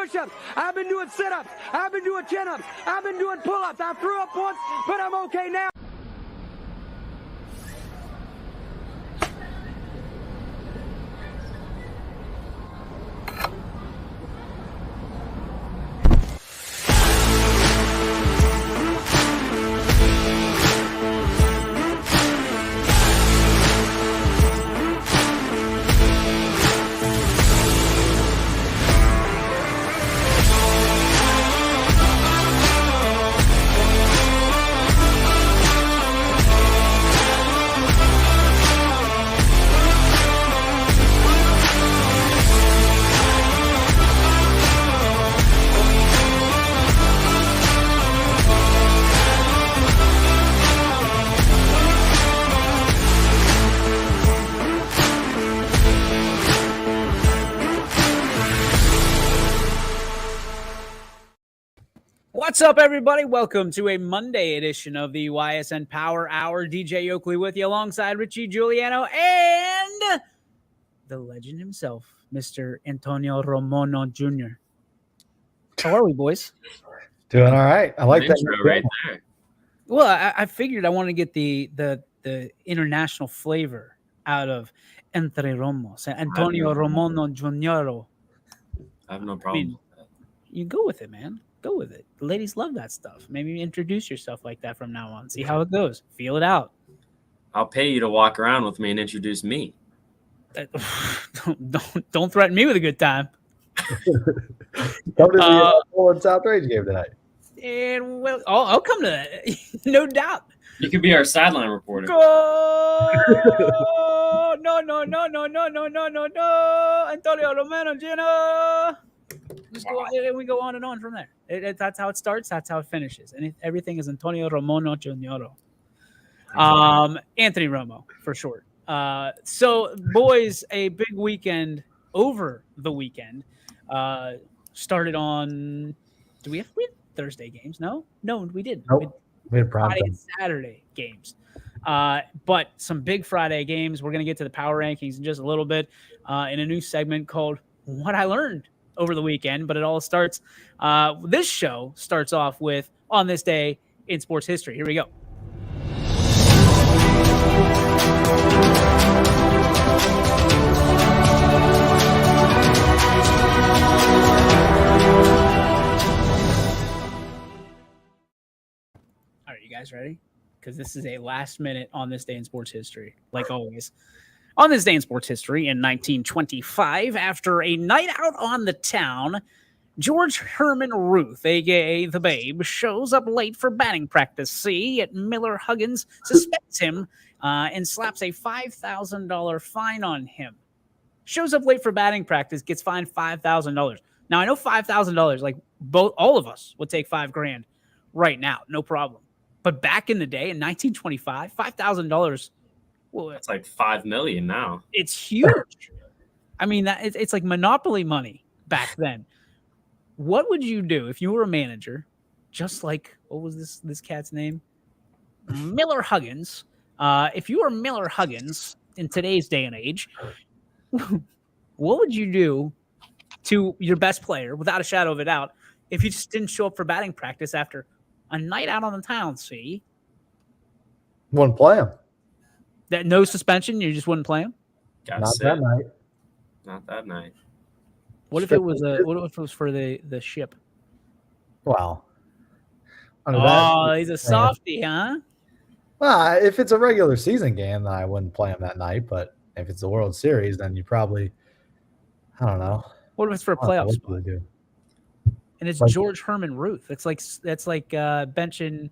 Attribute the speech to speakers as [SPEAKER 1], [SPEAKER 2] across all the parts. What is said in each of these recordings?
[SPEAKER 1] push-ups. I've been doing sit-ups. I've been doing chin-ups. I've been doing pull-ups. I threw up once, but I'm okay now.
[SPEAKER 2] What's up, everybody? Welcome to a Monday edition of the Ysn Power Hour. DJ Oakley with you alongside Richie Giuliano and the legend himself, Mr. Antonio Romono Jr. How are we, boys?
[SPEAKER 3] Doing all right. I like that
[SPEAKER 4] intro right there.
[SPEAKER 2] Well, I figured I wanted to get the international flavor out of Entre Romos. Antonio Romono Jr.
[SPEAKER 4] I have no problem with that.
[SPEAKER 2] You go with it, man. Go with it. The ladies love that stuff. Maybe introduce yourself like that from now on. See how it goes. Feel it out.
[SPEAKER 4] I'll pay you to walk around with me and introduce me.
[SPEAKER 2] Don't threaten me with a good time.
[SPEAKER 3] Come to the Florida South Rage game tonight.
[SPEAKER 2] And well, I'll come to that. No doubt.
[SPEAKER 4] You could be our sideline reporter.
[SPEAKER 2] Go! No. Antonio Romano Jr. Just go, and we go on and on from there. That's how it starts. That's how it finishes. And everything is Antonio Romono Jr. Anthony Romo, for short. So, boys, a big weekend over the weekend. Started on – we have Thursday games? No, we didn't.
[SPEAKER 3] Nope. We had
[SPEAKER 2] Friday and Saturday games. But some big Friday games. We're going to get to the power rankings in just a little bit in a new segment called What I Learned over the weekend. But it all starts this show starts off with On This Day in Sports History. Here we go. All right, you guys ready? Because this is a last minute On This Day in Sports History, like always. On this day in sports history in 1925, after a night out on the town, George Herman Ruth, a.k.a. the Babe, shows up late for batting practice. See, yet Miller Huggins suspects him and slaps a $5,000 fine on him. Shows up late for batting practice, gets fined $5,000. Now, I know $5,000, like all of us would take $5,000 right now, no problem. But back in the day, in 1925, $5,000. Well,
[SPEAKER 4] it's like $5 million now.
[SPEAKER 2] It's huge. I mean, it's like Monopoly money back then. What would you do if you were a manager, just like what was this cat's name? Miller Huggins. If you were Miller Huggins in today's day and age, what would you do to your best player, without a shadow of a doubt, if you just didn't show up for batting practice after a night out on the town? See,
[SPEAKER 3] wouldn't play him.
[SPEAKER 2] That no suspension, you just wouldn't play him?
[SPEAKER 3] Not that night.
[SPEAKER 4] Not that night.
[SPEAKER 2] What if it was for the ship?
[SPEAKER 3] Wow.
[SPEAKER 2] He's a softie, huh?
[SPEAKER 3] Well, if it's a regular season game, then I wouldn't play him that night. But if it's the World Series, then you probably, I don't know.
[SPEAKER 2] What if it's for a playoff spot?
[SPEAKER 3] Do?
[SPEAKER 2] And it's like, George Herman Ruth. That's like benching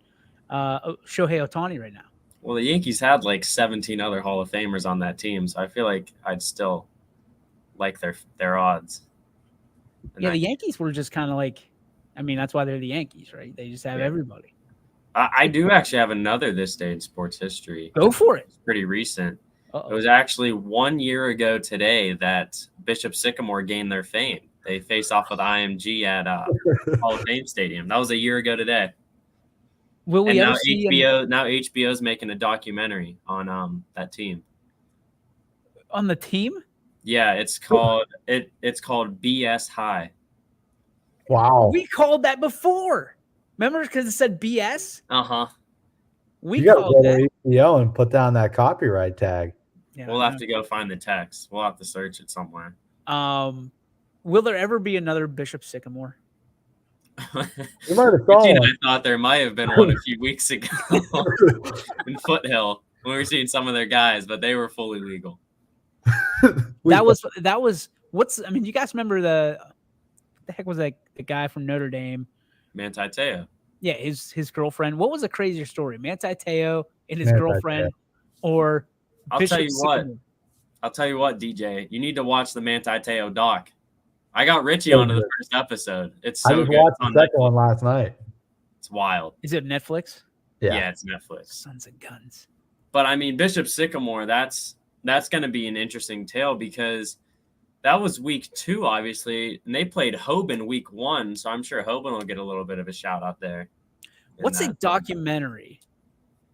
[SPEAKER 2] Shohei Ohtani right now.
[SPEAKER 4] Well, the Yankees had like 17 other Hall of Famers on that team, so I feel like I'd still like their odds.
[SPEAKER 2] And the Yankees were just kind of like, I mean, that's why they're the Yankees, right? They just have everybody.
[SPEAKER 4] I do actually have another this day in sports history.
[SPEAKER 2] Go for it.
[SPEAKER 4] It's pretty recent.
[SPEAKER 2] Uh-oh.
[SPEAKER 4] It was actually 1 year ago today that Bishop Sycamore gained their fame. They faced off with IMG at Hall of Fame Stadium. That was a year ago today.
[SPEAKER 2] Will we
[SPEAKER 4] and
[SPEAKER 2] ever
[SPEAKER 4] now
[SPEAKER 2] see
[SPEAKER 4] HBO's making a documentary on that team.
[SPEAKER 2] On the team?
[SPEAKER 4] Yeah, it's called BS High.
[SPEAKER 3] Wow.
[SPEAKER 2] We called that before. Remember, because it said BS. We
[SPEAKER 3] You got to
[SPEAKER 2] called
[SPEAKER 3] go
[SPEAKER 2] that.
[SPEAKER 3] to EPO and put down that copyright tag.
[SPEAKER 2] Yeah,
[SPEAKER 4] We'll have to go find the text. We'll have to search it somewhere.
[SPEAKER 2] Will there ever be another Bishop Sycamore?
[SPEAKER 3] You might have saw
[SPEAKER 4] I
[SPEAKER 3] one.
[SPEAKER 4] thought there might have been one a few weeks ago in Foothill when we were seeing some of their guys, but they were fully legal.
[SPEAKER 2] That was what's. I mean, you guys remember the heck was that the guy from Notre Dame?
[SPEAKER 4] Manti Te'o.
[SPEAKER 2] Yeah, his girlfriend. What was a crazier story? Manti Te'o and his
[SPEAKER 3] Manti
[SPEAKER 2] girlfriend,
[SPEAKER 3] Te'o.
[SPEAKER 2] or
[SPEAKER 4] I'll
[SPEAKER 2] Bishop
[SPEAKER 4] tell you
[SPEAKER 2] Sycamore?
[SPEAKER 4] I'll tell you what, DJ. You need to watch the Manti Te'o doc. I got Richie onto the first episode. It's so
[SPEAKER 3] I just
[SPEAKER 4] good.
[SPEAKER 3] watched
[SPEAKER 4] It's
[SPEAKER 3] the
[SPEAKER 4] on
[SPEAKER 3] second one last night.
[SPEAKER 4] It's wild.
[SPEAKER 2] Is it Netflix?
[SPEAKER 4] Yeah, it's Netflix.
[SPEAKER 2] Sons of guns.
[SPEAKER 4] But I mean, Bishop Sycamore, that's going to be an interesting tale because that was week 2, obviously, and they played Hoban week 1, so I'm sure Hoban will get a little bit of a shout out there.
[SPEAKER 2] What's a documentary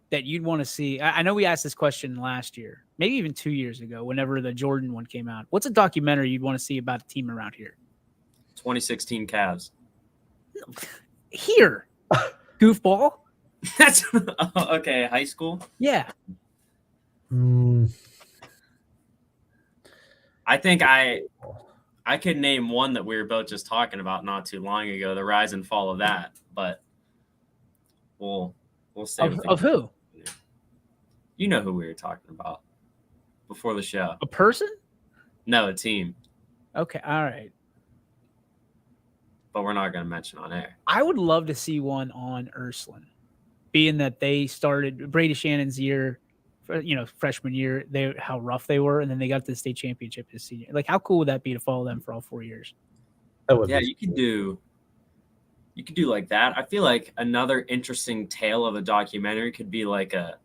[SPEAKER 2] that you'd want to see? I know we asked this question last year, maybe even 2 years ago, whenever the Jordan one came out. What's a documentary you'd want to see about a team around here?
[SPEAKER 4] 2016 Cavs.
[SPEAKER 2] Here. Goofball?
[SPEAKER 4] That's okay. High school?
[SPEAKER 2] Yeah.
[SPEAKER 4] I think I could name one that we were both just talking about not too long ago, the rise and fall of that, but we'll stay with
[SPEAKER 2] of who?
[SPEAKER 4] You know who we were talking about before the show.
[SPEAKER 2] A person?
[SPEAKER 4] No, a team.
[SPEAKER 2] Okay, all right.
[SPEAKER 4] But we're not going to mention on air.
[SPEAKER 2] I would love to see one on Ursuline, being that they started Brady Shannon's year, freshman year, how rough they were, and then they got to the state championship this senior. Like, how cool would that be to follow them for all 4 years?
[SPEAKER 4] Yeah, you could do like that. I feel like another interesting tale of a documentary could be like a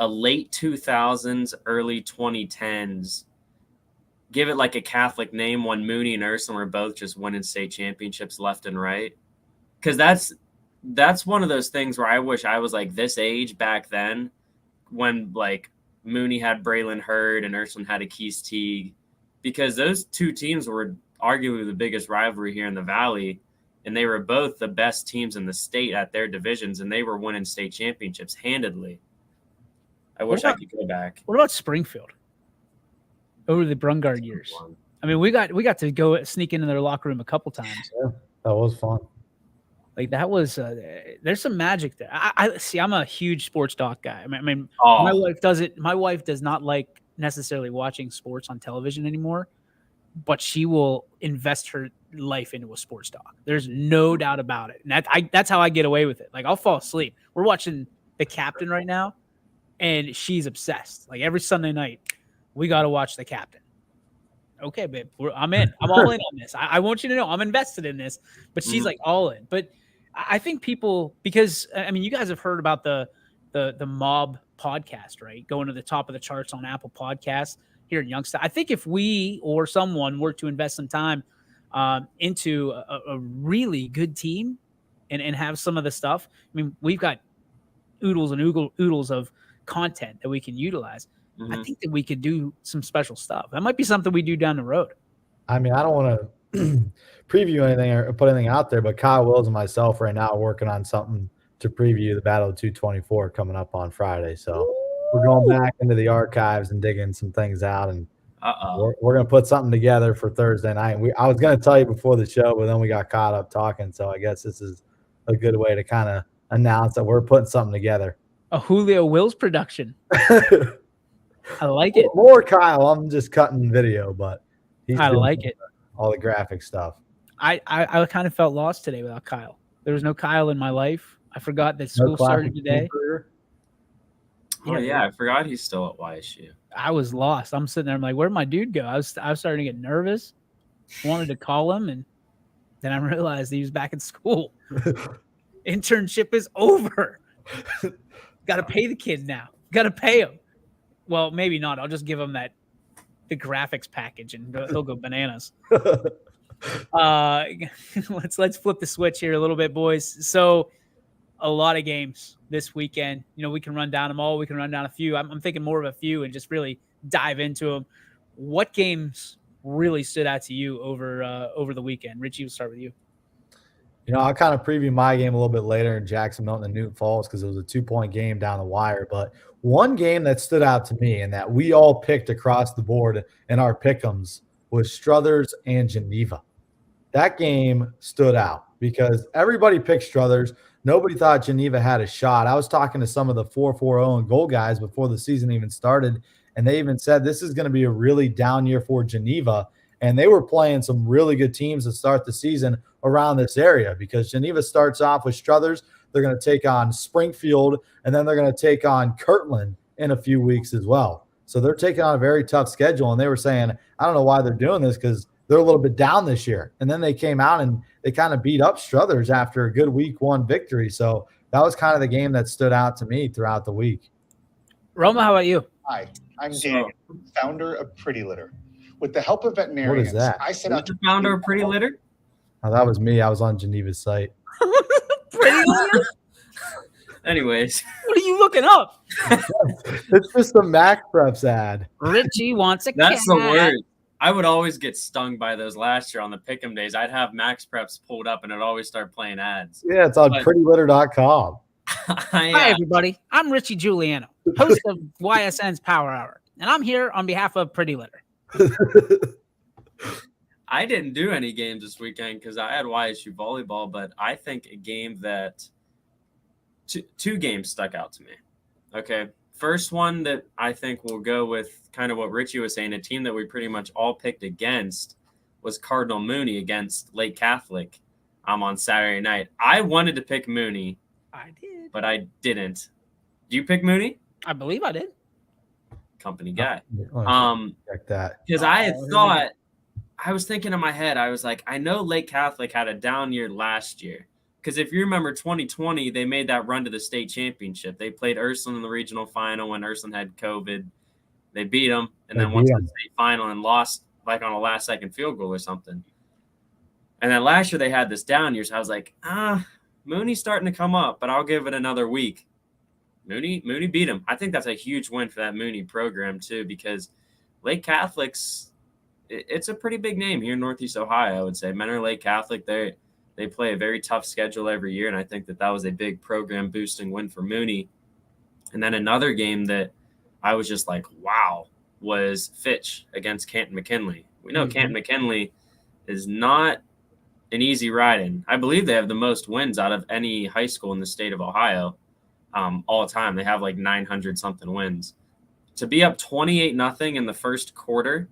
[SPEAKER 4] late 2000s, early 2010s. Give it like a Catholic name when Mooney and Ursuline were both just winning state championships left and right. Because that's one of those things where I wish I was like this age back then, when like Mooney had Braylon Hurd and Ursuline had Akis Teague, because those two teams were arguably the biggest rivalry here in the Valley, and they were both the best teams in the state at their divisions, and they were winning state championships handedly. I wish I could go back.
[SPEAKER 2] What about Springfield over the Brungard years? I mean, we got to go sneak into their locker room a couple times.
[SPEAKER 3] Yeah, that was fun.
[SPEAKER 2] Like that was there's some magic there. I see. I'm a huge sports doc guy. I mean, my wife does it. My wife does not like necessarily watching sports on television anymore, but she will invest her life into a sports doc. There's no doubt about it. And that's how I get away with it. Like I'll fall asleep. We're watching The Captain right now, and she's obsessed. Like every Sunday night, we got to watch The Captain. Okay, babe, I'm in. I'm all in on this. I want you to know I'm invested in this. But she's like all in. But I think people, because I mean, you guys have heard about the Mob podcast, right? Going to the top of the charts on Apple Podcasts here in Youngstown. I think if we or someone were to invest some time into a really good team and have some of the stuff, I mean, we've got oodles and oodles of content that we can utilize. I think that we could do some special stuff. That might be something we do down the road.
[SPEAKER 3] I mean, I don't want to preview anything or put anything out there, but Kyle Wills and myself right now are working on something to preview the Battle of 224 coming up on Friday. So we're going back into the archives and digging some things out, and we're going to put something together for Thursday night. I was going to tell you before the show, but then we got caught up talking. So I guess this is a good way to kind of announce that we're putting something together.
[SPEAKER 2] A Julio Wills production. I like it.
[SPEAKER 3] More Kyle. I'm just cutting video, but
[SPEAKER 2] I like it.
[SPEAKER 3] All the graphic stuff.
[SPEAKER 2] I kind of felt lost today without Kyle. There was no Kyle in my life. I forgot that school started today.
[SPEAKER 4] Oh yeah, I forgot he's still at YSU.
[SPEAKER 2] I was lost. I'm sitting there. I'm like, where'd my dude go? I was starting to get nervous. Wanted to call him, and then I realized he was back in school. Internship is over. Got to pay the kid now. Got to pay him. Well, maybe not. I'll just give him the graphics package, and he'll go bananas. Let's flip the switch here a little bit, boys. So, a lot of games this weekend. You know, we can run down them all. We can run down a few. I'm thinking more of a few and just really dive into them. What games really stood out to you over the weekend? Richie, we'll start with you.
[SPEAKER 3] I'll kind of preview my game a little bit later in Jackson Milton and Newton Falls because it was a 2-point game down the wire. But one game that stood out to me and that we all picked across the board in our pick'ems was Struthers and Geneva. That game stood out because everybody picked Struthers. Nobody thought Geneva had a shot. I was talking to some of the 4-4-0 and goal guys before the season even started, and they even said this is going to be a really down year for Geneva. And they were playing some really good teams to start the season around this area because Geneva starts off with Struthers. They're going to take on Springfield, and then they're going to take on Kirtland in a few weeks as well. So they're taking on a very tough schedule, and they were saying, I don't know why they're doing this because they're a little bit down this year. And then they came out and they kind of beat up Struthers after a good week 1 victory. So that was kind of the game that stood out to me throughout the week.
[SPEAKER 2] Roma, how about you?
[SPEAKER 5] Hi, I'm Dan, founder of Pretty Litter. With the help of veterinarians,
[SPEAKER 3] What is that?
[SPEAKER 5] I set out
[SPEAKER 4] The
[SPEAKER 5] to
[SPEAKER 4] founder of Pretty Litter?
[SPEAKER 3] Oh, that was me. I was on Geneva's site.
[SPEAKER 2] Pretty Litter?
[SPEAKER 4] Anyways,
[SPEAKER 2] What are you looking up?
[SPEAKER 3] It's just a Mac Preps ad.
[SPEAKER 2] Richie wants a
[SPEAKER 4] that's
[SPEAKER 2] cat.
[SPEAKER 4] the word. I would always get stung by those last year on the Pick'em days. I'd have Max Preps pulled up and it'd always start playing ads.
[SPEAKER 3] Yeah, it's on
[SPEAKER 4] But-
[SPEAKER 3] prettylitter.com.
[SPEAKER 2] Hi, everybody. I'm Richie Giuliano, host of YSN's Power Hour, and I'm here on behalf of Pretty Litter.
[SPEAKER 4] I didn't do any games this weekend because I had YSU volleyball, but I think a game that two games stuck out to me. Okay. First one that I think will go with kind of what Richie was saying, a team that we pretty much all picked against was Cardinal Mooney against Lake Catholic on Saturday night. I wanted to pick Mooney,
[SPEAKER 2] I did.
[SPEAKER 4] but I didn't. Do you pick Mooney?
[SPEAKER 2] I believe I did.
[SPEAKER 4] Company guy.
[SPEAKER 3] Check that.
[SPEAKER 4] Because I had
[SPEAKER 2] Oh,
[SPEAKER 4] thought, I was thinking in my head, I was like, I know Lake Catholic had a down year last year. Because if you remember 2020, they made that run to the state championship. They played Ursuline in the regional final when Ursuline had COVID. They beat them, and then went to the state final and lost like on a last-second field goal or something. And then last year they had this down year, so I was like, Mooney's starting to come up, but I'll give it another week. Mooney beat him. I think that's a huge win for that Mooney program too, because Lake Catholic's it's a pretty big name here in Northeast Ohio. I would say Mentor Lake Catholic. They play a very tough schedule every year, and I think that was a big program boosting win for Mooney. And then another game that I was just like, wow, was Fitch against Canton McKinley. We know Canton McKinley is not an easy ride-in. I believe they have the most wins out of any high school in the state of Ohio all time. They have like 900-something wins. To be up 28-0 in the first quarter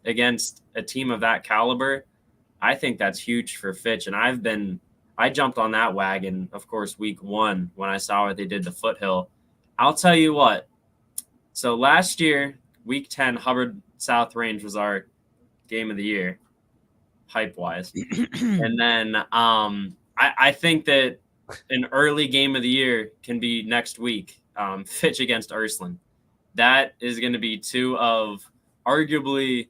[SPEAKER 4] against a team of that caliber, I think that's huge for Fitch. And I jumped on that wagon, of course, week 1 when I saw what they did to Foothill. I'll tell you what. So last year, week 10, Hubbard South Range was our game of the year, hype-wise. And then I think that an early game of the year can be next week, Fitch against Ursuline. That is going to be two of arguably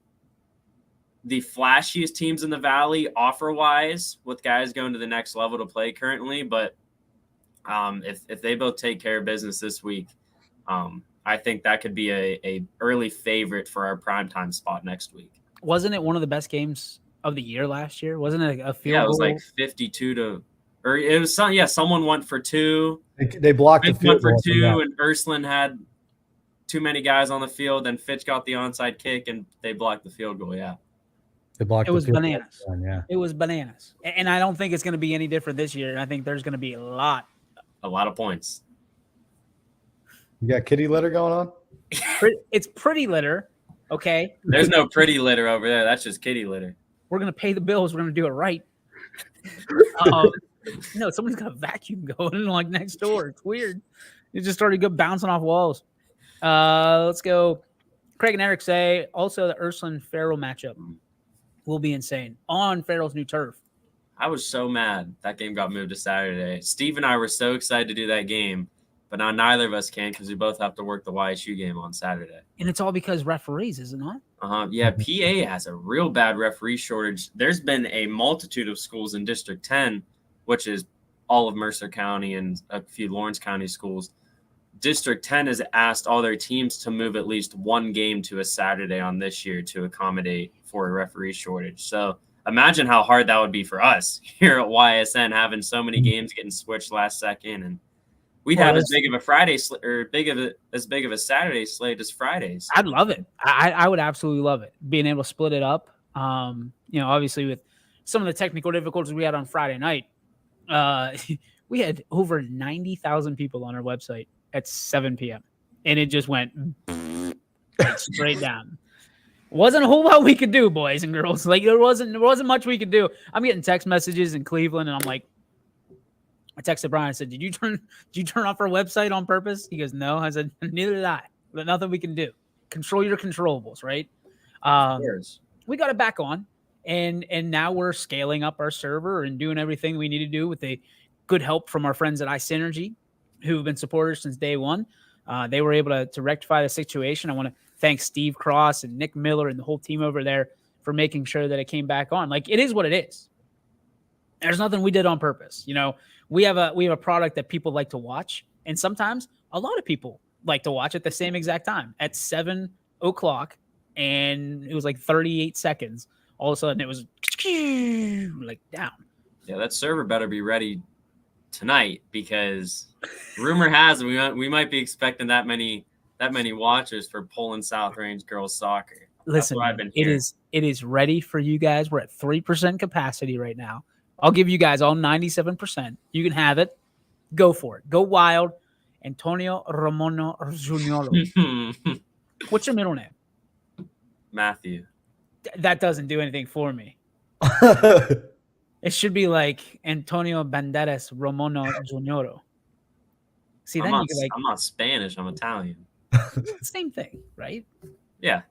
[SPEAKER 4] the flashiest teams in the Valley offer-wise, with guys going to the next level to play currently. But if they both take care of business this week, I think that could be a early favorite for our primetime spot next week.
[SPEAKER 2] Wasn't it one of the best games of the year last year? Wasn't it a field goal?
[SPEAKER 4] Yeah, it was like 52 to – or it was some – yeah, someone went for 2.
[SPEAKER 3] They blocked the
[SPEAKER 4] Fitch
[SPEAKER 3] field
[SPEAKER 4] went for
[SPEAKER 3] goal
[SPEAKER 4] 2, and Ursuline had too many guys on the field. Then Fitch got the onside kick, and they blocked the field goal, yeah.
[SPEAKER 3] They blocked
[SPEAKER 2] It was
[SPEAKER 3] the field
[SPEAKER 2] bananas.
[SPEAKER 3] goal, yeah.
[SPEAKER 2] It was bananas. And I don't think it's going to be any different this year. I think there's going to be a lot
[SPEAKER 4] of points.
[SPEAKER 3] You got kitty litter going on?
[SPEAKER 2] It's Pretty Litter, okay?
[SPEAKER 4] There's no pretty litter over there. That's just kitty litter.
[SPEAKER 2] We're going to pay the bills. We're going to do it right. Someone's got a vacuum going like next door. It's weird. It just started bouncing off walls. Let's go. Craig and Eric say also the Ursuline-Farrell matchup will be insane on Farrell's new turf.
[SPEAKER 4] I was so mad that game got moved to Saturday. Steve and I were so excited to do that game, but now neither of us can because we both have to work the YSU game on Saturday.
[SPEAKER 2] And it's all because referees, is it not?
[SPEAKER 4] Yeah, PA has a real bad referee shortage. There's been a multitude of schools in District 10, which is all of Mercer County and a few Lawrence County schools. District 10 has asked all their teams to move at least one game to a Saturday on this year to accommodate for a referee shortage. So imagine how hard that would be for us here at YSN, having so many games getting switched last second, and we'd have as big of a Friday or as big of a Saturday slate as Fridays.
[SPEAKER 2] I'd love it. I would absolutely love it, being able to split it up. Obviously with some of the technical difficulties we had on Friday night, we had over 90,000 people on our website at 7 p.m. and it just went straight down. Wasn't a whole lot we could do, boys and girls. Like there wasn't much we could do. I'm getting text messages in Cleveland, and I'm like, I texted Brian. I said, "Did you turn off our website on purpose?" He goes, "No." I said, "Neither did I. But nothing we can do. Control your controllables, right?" We got it back on, and now we're scaling up our server and doing everything we need to do with the good help from our friends at iSynergy, who have been supporters since day one. They were able to rectify the situation. I want to thank Steve Cross and Nick Miller and the whole team over there for making sure that it came back on. Like, it is what it is. There's nothing we did on purpose. We have a product that people like to watch, and sometimes a lot of people like to watch at the same exact time at 7 o'clock, and it was like 38 seconds. All of a sudden, it was like down.
[SPEAKER 4] Yeah, that server better be ready tonight, because rumor has we might be expecting that many watchers for Poland South Range girls soccer.
[SPEAKER 2] Listen, it is ready for you guys. We're at 3% capacity right now. I'll give you guys all 97%. You can have it. Go for it. Go wild. Antonio Ramono Junior. What's your middle name?
[SPEAKER 4] Matthew.
[SPEAKER 2] That doesn't do anything for me. It should be like Antonio Banderas Romono Junior. See, then you can
[SPEAKER 4] I'm not Spanish. I'm Italian.
[SPEAKER 2] Same thing, right?
[SPEAKER 4] Yeah.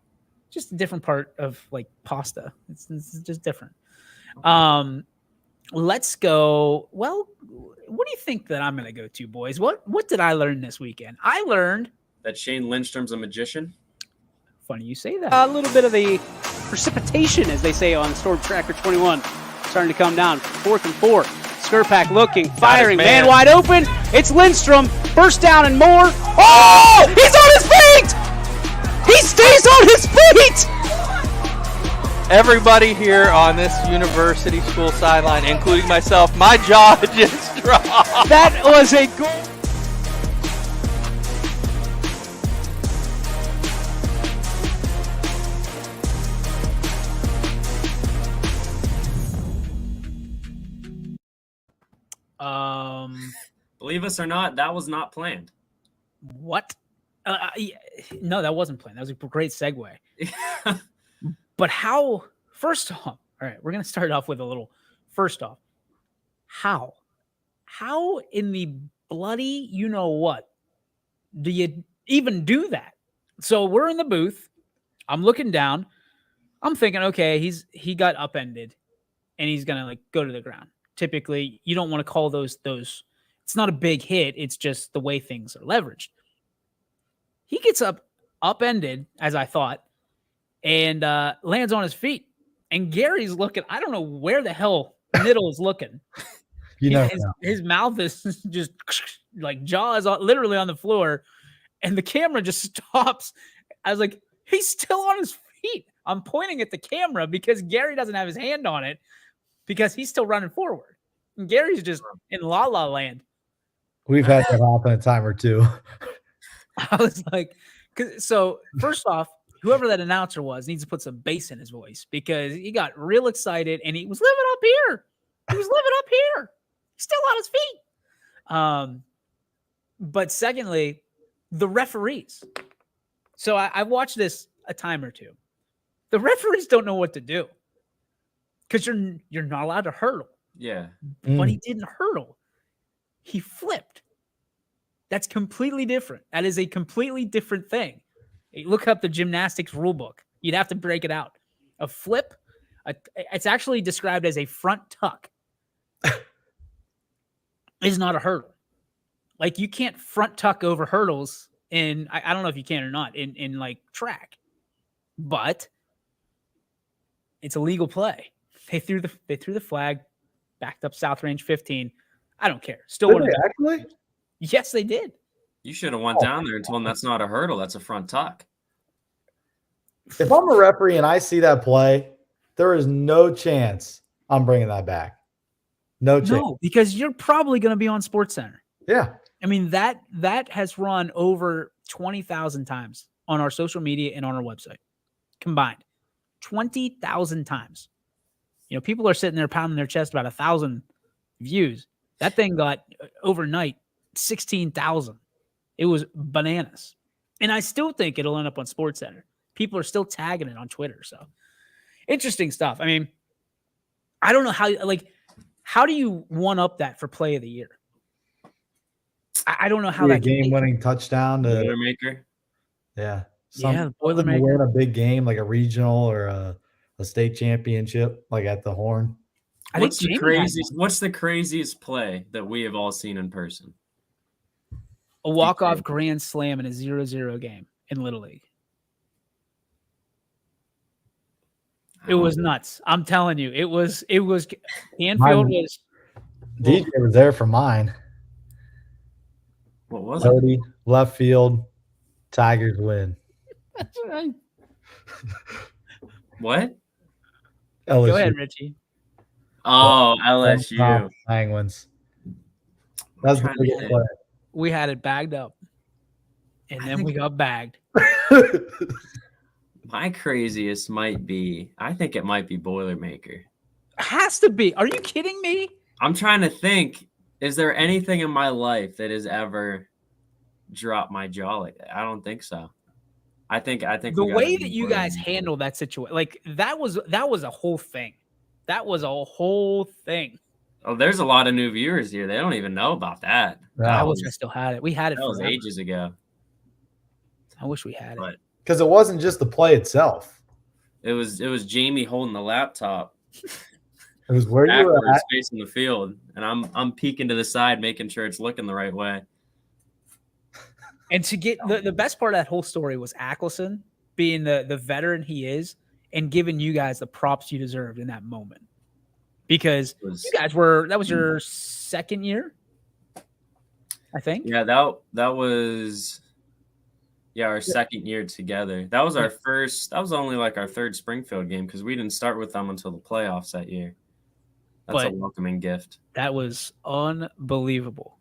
[SPEAKER 2] Just a different part of like pasta. It's just different. Let's go. Well, what do you think that I'm going to go to, boys? What did I learn this weekend? I learned
[SPEAKER 4] that Shane Lindstrom's a magician.
[SPEAKER 2] Funny you say that.
[SPEAKER 6] A little bit of the precipitation, as they say on Storm Tracker 21, starting to come down. 4th and 4. Skurpak looking, firing, man wide open. It's Lindstrom. First down and more. Oh! He's on his feet! He stays on his feet!
[SPEAKER 7] Everybody here on this university school sideline, including myself, my jaw just dropped.
[SPEAKER 6] That was a goal.
[SPEAKER 4] Believe us or not, that was not planned.
[SPEAKER 2] What? No, that wasn't planned. That was a great segue. But how? First off, all right, we're gonna start off with a little. First off, how in the bloody what do you even do that? So we're in the booth. I'm looking down. I'm thinking, okay, he got upended, and he's gonna like go to the ground. Typically, you don't want to call those. It's not a big hit. It's just the way things are leveraged. He gets upended, as I thought, and lands on his feet. And Gary's looking. I don't know where the hell Niddle is looking. His mouth is just like jaw is literally on the floor, and the camera just stops. I was like, he's still on his feet. I'm pointing at the camera because Gary doesn't have his hand on it because he's still running forward. And Gary's just in la la land.
[SPEAKER 3] We've had that happen a time or two.
[SPEAKER 2] I was like, so first off, whoever that announcer was needs to put some bass in his voice because he got real excited and he was living up here. He's still on his feet. But secondly, the referees. So I watched this a time or two. The referees don't know what to do because you're not allowed to hurdle.
[SPEAKER 4] Yeah.
[SPEAKER 2] But he didn't hurdle. He flipped. That's completely different. That is a completely different thing. Look up the gymnastics rule book. You'd have to break it out. A flip, it's actually described as a front tuck. Is not a hurdle. Like you can't front tuck over hurdles in, I don't know if you can or not, in like track. But it's a legal play. They threw the flag, backed up South Range 15. I don't care. Still want to
[SPEAKER 3] actually?
[SPEAKER 2] Yes, they did.
[SPEAKER 4] You should have went down there and told them that's not a hurdle. That's a front tuck.
[SPEAKER 3] If I'm a referee and I see that play There is no chance I'm bringing that back. No chance.
[SPEAKER 2] No, because you're probably going to be on SportsCenter.
[SPEAKER 3] Yeah.
[SPEAKER 2] I mean, that has run over 20,000 times on our social media and on our website combined. 20,000 times. You know, people are sitting there pounding their chest about 1,000 views. That thing got overnight 16,000. It was bananas. And I still think it'll end up on SportsCenter. People are still tagging it on Twitter. So interesting stuff. I mean, I don't know how do you one up that for play of the year? I don't know how that
[SPEAKER 3] game-winning touchdown to
[SPEAKER 4] Boilermaker.
[SPEAKER 3] Yeah.
[SPEAKER 2] The Boilermaker.
[SPEAKER 3] Win a big game like a regional or a state championship, like at the Horn.
[SPEAKER 4] What's the craziest play that we have all seen in person?
[SPEAKER 2] A walk-off grand slam in a 0-0 game in Little League. It was nuts. I'm telling you, it was Canfield was.
[SPEAKER 3] DJ was there for mine.
[SPEAKER 4] What was it?
[SPEAKER 3] Left field, Tigers win.
[SPEAKER 2] That's right.
[SPEAKER 4] What?
[SPEAKER 3] LSU.
[SPEAKER 2] Go ahead, Richie.
[SPEAKER 4] Oh, LSU.
[SPEAKER 3] Penguins. That's the biggest play.
[SPEAKER 2] We had it bagged up, and then we got bagged.
[SPEAKER 4] My craziest might be, I think it might be Boilermaker.
[SPEAKER 2] Has to be. Are you kidding me?
[SPEAKER 4] I'm trying to think, is there anything in my life that has ever dropped my jaw like that? I don't think so. I think
[SPEAKER 2] the way that you guys handled that situation, like that was a whole thing. That was a whole thing.
[SPEAKER 4] Oh, there's a lot of new viewers here. They don't even know about that.
[SPEAKER 2] I wish I still had it. We had it.
[SPEAKER 4] That was ages ago.
[SPEAKER 2] I wish we had it.
[SPEAKER 3] Because it wasn't just the play itself.
[SPEAKER 4] It was Jamie holding the laptop.
[SPEAKER 3] It was where you were at,
[SPEAKER 4] facing the field, and I'm peeking to the side, making sure it's looking the right way.
[SPEAKER 2] And to get the best part of that whole story was Ackelson being the veteran he is and giving you guys the props you deserved in that moment. Because you guys that was your second year, I think.
[SPEAKER 4] Yeah, that was our second year together. That was that was only like our third Springfield game because we didn't start with them until the playoffs that year. That's a welcoming gift.
[SPEAKER 2] That was unbelievable.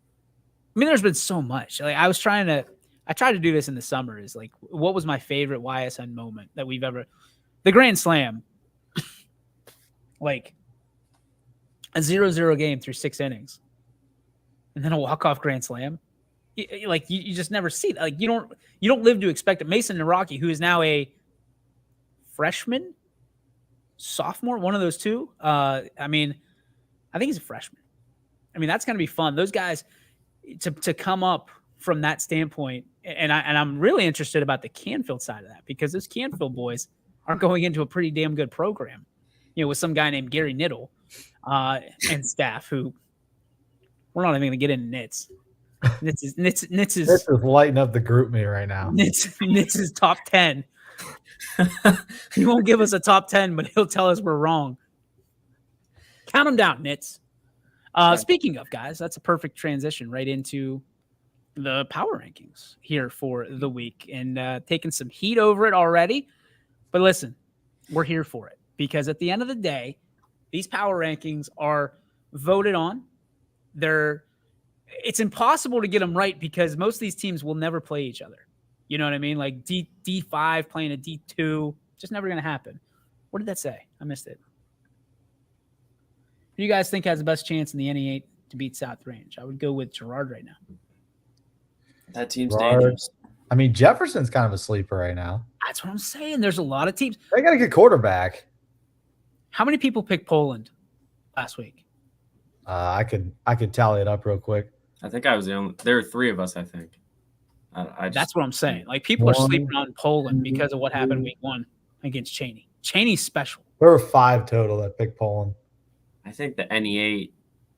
[SPEAKER 2] I mean, there's been so much. Like I tried to do this in the summer is like, what was my favorite YSN moment that we've ever, the Grand Slam, like a 0-0 game through 6 innings and then a walk-off Grand Slam. You just never see that. Like you don't live to expect it. Mason Naraki, who is now a freshman, sophomore, one of those two. I think he's a freshman. I mean, that's going to be fun. Those guys to come up from that standpoint. And I'm really interested about the Canfield side of that because those Canfield boys are going into a pretty damn good program, with some guy named Gary Niddle and staff who we're not even going to get into Nitz. Nitz is
[SPEAKER 3] lighting up the group me right now.
[SPEAKER 2] Nitz is top 10. He won't give us a top 10, but he'll tell us we're wrong. Count them down, Nitz. Speaking of guys, that's a perfect transition right into the power rankings here for the week and taking some heat over it already. But listen, we're here for it because at the end of the day, these power rankings are voted on. It's impossible to get them right because most of these teams will never play each other. You know what I mean? Like D5 playing a D2, just never going to happen. What did that say? I missed it. Who do you guys think has the best chance in the NE8 to beat South Range? I would go with Gerard right now.
[SPEAKER 4] That team's dangerous.
[SPEAKER 3] I mean, Jefferson's kind of a sleeper right now.
[SPEAKER 2] That's what I'm saying. There's a lot of teams.
[SPEAKER 3] They got a good quarterback.
[SPEAKER 2] How many people picked Poland last week?
[SPEAKER 3] I could tally it up real quick.
[SPEAKER 4] I think I was the only. There were 3 of us, I think.
[SPEAKER 2] That's what I'm saying. Like people are sleeping on Poland because of what happened week 1 against Cheney. Cheney's special.
[SPEAKER 3] There were 5 total that picked Poland.
[SPEAKER 4] I think the NE8,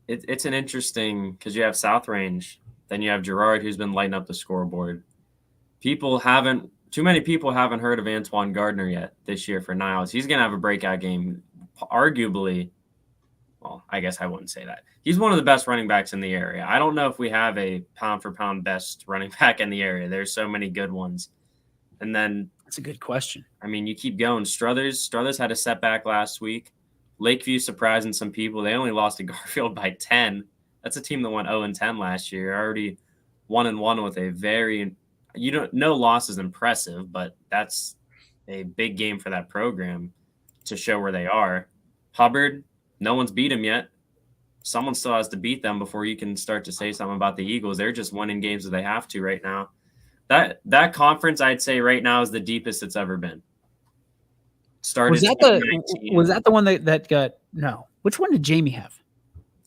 [SPEAKER 4] it's an interesting because you have South Range, then you have Gerard who's been lighting up the scoreboard. Too many people haven't heard of Antoine Gardner yet this year for Niles. He's going to have a breakout game, arguably. Well, I guess I wouldn't say that. He's one of the best running backs in the area. I don't know if we have a pound-for-pound best running back in the area. There's so many good ones. And then
[SPEAKER 2] That's a good question.
[SPEAKER 4] I mean, you keep going. Struthers had a setback last week. Lakeview surprising some people. They only lost to Garfield by 10. That's a team that went 0-10 last year. Already 1-1 with a very no loss is impressive, but that's a big game for that program to show where they are. Hubbard, no one's beat them yet. Someone still has to beat them before you can start to say something about the Eagles. They're just winning games that they have to right now. That conference, I'd say right now, is the deepest it's ever been.
[SPEAKER 2] Was that the one that got no? Which one did Jamie have?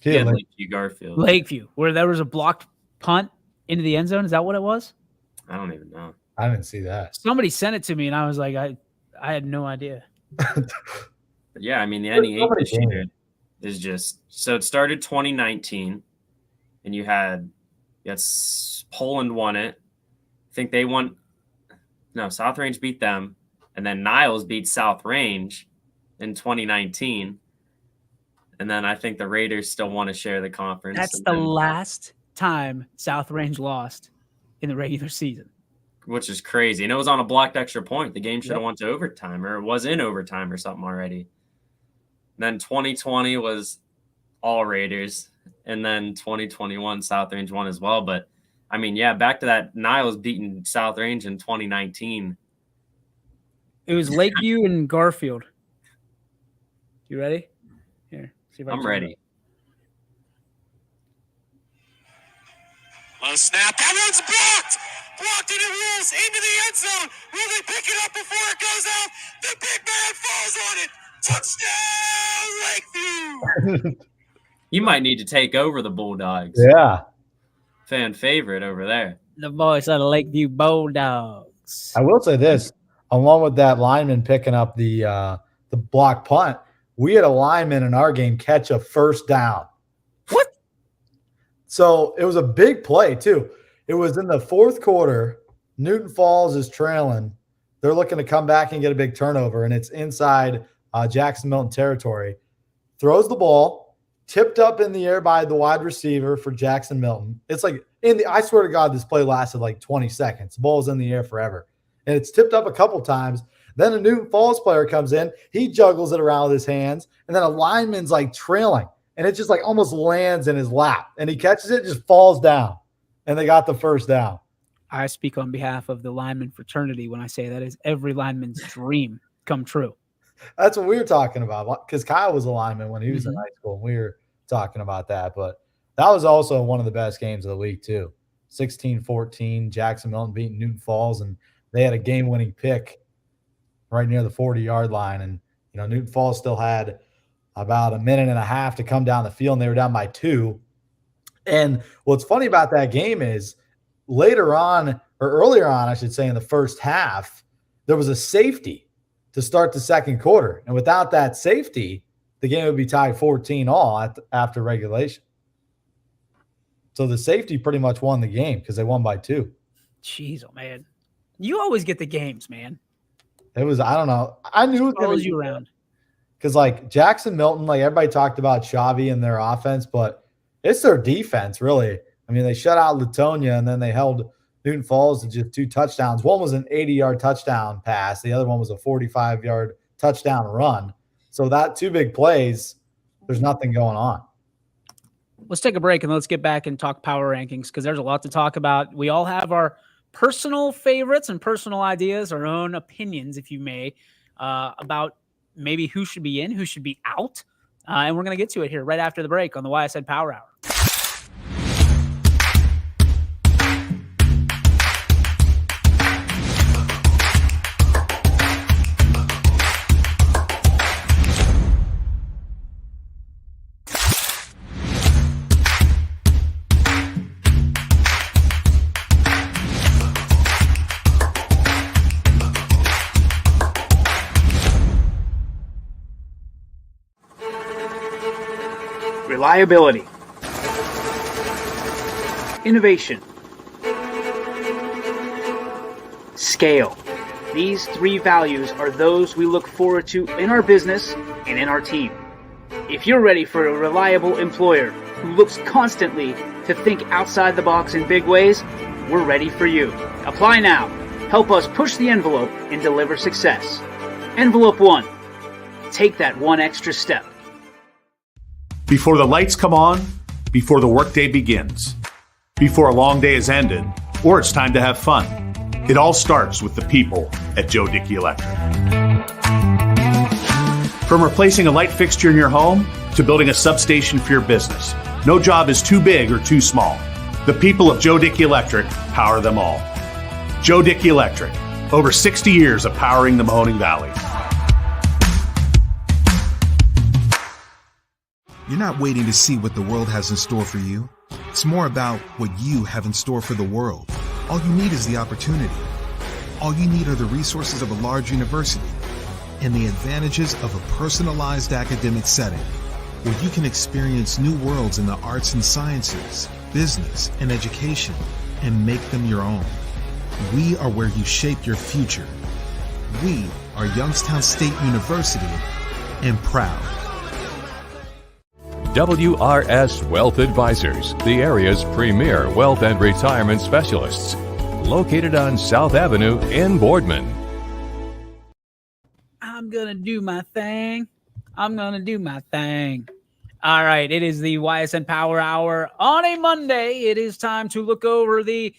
[SPEAKER 4] Yeah, Lakeview Garfield.
[SPEAKER 2] Lakeview, where there was a blocked punt into the end zone. Is that what it was?
[SPEAKER 4] I don't even know.
[SPEAKER 3] I didn't see that.
[SPEAKER 2] Somebody sent it to me, and I was like, I had no idea.
[SPEAKER 4] But yeah, I mean, the NE8 this year is just so it started 2019, and you had Poland won it. I think they won. No, South Range beat them, and then Niles beat South Range in 2019. And then I think the Raiders still want to share the conference.
[SPEAKER 2] That's the last time South Range lost in the regular season.
[SPEAKER 4] Which is crazy. And it was on a blocked extra point. The game should have went to overtime, or it was in overtime or something already. And then 2020 was all Raiders. And then 2021, South Range won as well. But, I mean, yeah, back to that Niles beating South Range in 2019.
[SPEAKER 2] It was Lakeview and Garfield. You ready? Here. See if
[SPEAKER 4] I'm ready.
[SPEAKER 8] On a snap. That one's blocked! Blocked and it rolls into the end zone. Will they pick it up before it goes out? The big man falls on it. Touchdown, Lakeview!
[SPEAKER 4] You might need to take over the Bulldogs.
[SPEAKER 3] Yeah.
[SPEAKER 4] Fan favorite over there.
[SPEAKER 2] The voice of the Lakeview Bulldogs.
[SPEAKER 3] I will say this, along with that lineman picking up the block punt, we had a lineman in our game catch a first down.
[SPEAKER 2] What?
[SPEAKER 3] So it was a big play, too. It was in the fourth quarter. Newton Falls is trailing. They're looking to come back and get a big turnover, and it's inside Jackson Milton territory. Throws the ball, tipped up in the air by the wide receiver for Jackson Milton. It's like I swear to God, this play lasted like 20 seconds. The ball was in the air forever. And it's tipped up a couple times. Then a Newton Falls player comes in. He juggles it around with his hands. And then a lineman's like trailing. And it just like almost lands in his lap. And he catches it, just falls down. And they got the first down.
[SPEAKER 2] I speak on behalf of the lineman fraternity when I say that is every lineman's dream come true.
[SPEAKER 3] That's what we were talking about, because Kyle was a lineman when he was in high school. And we were talking about that. But that was also one of the best games of the week, too. 16-14, Jackson Milton beating Newton Falls. And they had a game-winning pick right near the 40-yard line. And, Newton Falls still had about a minute and a half to come down the field, and they were down by 2. And what's funny about that game is earlier on, I should say, in the first half, there was a safety to start the second quarter. And without that safety, the game would be tied 14-all after regulation. So the safety pretty much won the game because they won by 2.
[SPEAKER 2] Jeez, oh man. You always get the games, man.
[SPEAKER 3] It was, I don't know. I knew it
[SPEAKER 2] follows you around.
[SPEAKER 3] Because like Jackson Milton, like everybody talked about Xavi and their offense, but it's their defense, really. I mean, they shut out Latonia, and then they held Newton Falls to just 2 touchdowns. One was an 80-yard touchdown pass. The other one was a 45-yard touchdown run. So that 2 big plays, there's nothing going on.
[SPEAKER 2] Let's take a break, and let's get back and talk power rankings, because there's a lot to talk about. We all have our personal favorites and personal ideas, our own opinions, if you may, about maybe who should be in, who should be out. And we're going to get to it here right after the break on the Ysn Power Hour. Reliability, innovation, scale. These 3 values are those we look forward to in our business and in our team. If you're ready for a reliable employer who looks constantly to think outside the box in big ways, we're ready for you. Apply now.
[SPEAKER 6] Help us push the envelope and deliver success. Envelope 1. Take that one extra step.
[SPEAKER 9] Before the lights come on, before the workday begins, before a long day is ended, or it's time to have fun, it all starts with the people at Joe Dickey Electric. From replacing a light fixture in your home to building a substation for your business, no job is too big or too small. The people of Joe Dickey Electric power them all. Joe Dickey Electric, over 60 years of powering the Mahoning Valley.
[SPEAKER 10] You're not waiting to see what the world has in store for you. It's more about what you have in store for the world. All you need is the opportunity. All you need are the resources of a large university and the advantages of a personalized academic setting where you can experience new worlds in the arts and sciences, business, and education and make them your own. We are where you shape your future. We are Youngstown State University and proud.
[SPEAKER 11] WRS Wealth Advisors, the area's premier wealth and retirement specialists. Located on South Avenue in Boardman.
[SPEAKER 2] I'm going to do my thing. I'm going to do my thing. All right, it is the Ysn Power Hour on a Monday. It is time to look over the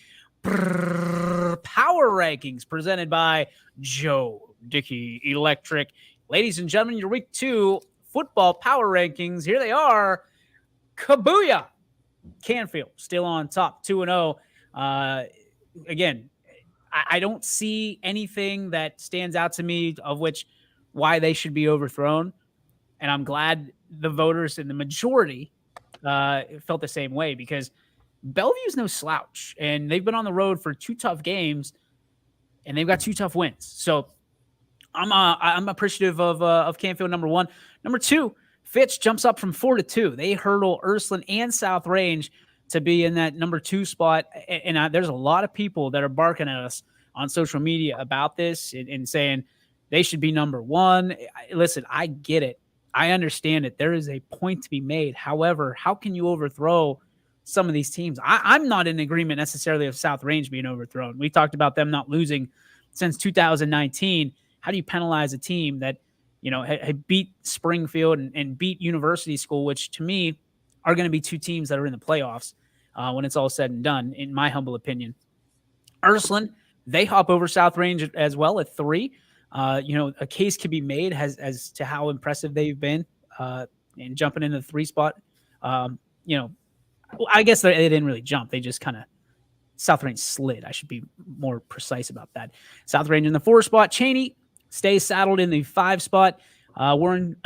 [SPEAKER 2] power rankings presented by Joe Dickey Electric. Ladies and gentlemen, your week 2 football power rankings. Here they are. Kabooyah! Canfield still on top, 2-0. Again, I don't see anything that stands out to me of why they should be overthrown. And I'm glad the voters in the majority felt the same way, because Bellevue's no slouch, and they've been on the road for 2 tough games, and they've got 2 tough wins. So I'm appreciative of Canfield, number 1. Number 2, Fitch jumps up from 4 to 2. They hurdle Ursuline and South Range to be in that number 2 spot. And there's a lot of people that are barking at us on social media about this and saying they should be number 1. Listen, I get it. I understand it. There is a point to be made. However, how can you overthrow some of these teams? I'm not in agreement necessarily of South Range being overthrown. We talked about them not losing since 2019. How do you penalize a team that, had beat Springfield and beat University School, which to me are going to be 2 teams that are in the playoffs when it's all said and done, in my humble opinion. Ursuline, they hop over South Range as well at 3. A case can be made as to how impressive they've been in jumping into the 3 spot. I guess they didn't really jump. They just kind of South Range slid. I should be more precise about that. South Range in the 4 spot. Cheney stays saddled in the 5 spot. Warren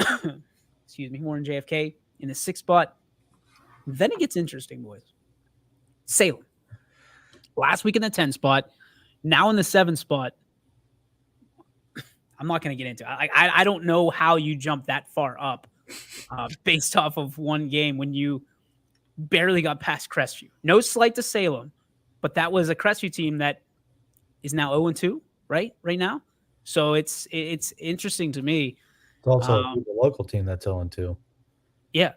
[SPEAKER 2] JFK in the 6 spot. Then it gets interesting, boys. Salem. Last week in the 10 spot. Now in the 7 spot. I'm not going to get into it. I don't know how you jump that far up based off of one game when you barely got past Crestview. No slight to Salem, but that was a Crestview team that is now 0-2, right now. So it's interesting to me.
[SPEAKER 3] It's also a local team that's 0-2.
[SPEAKER 2] Yeah,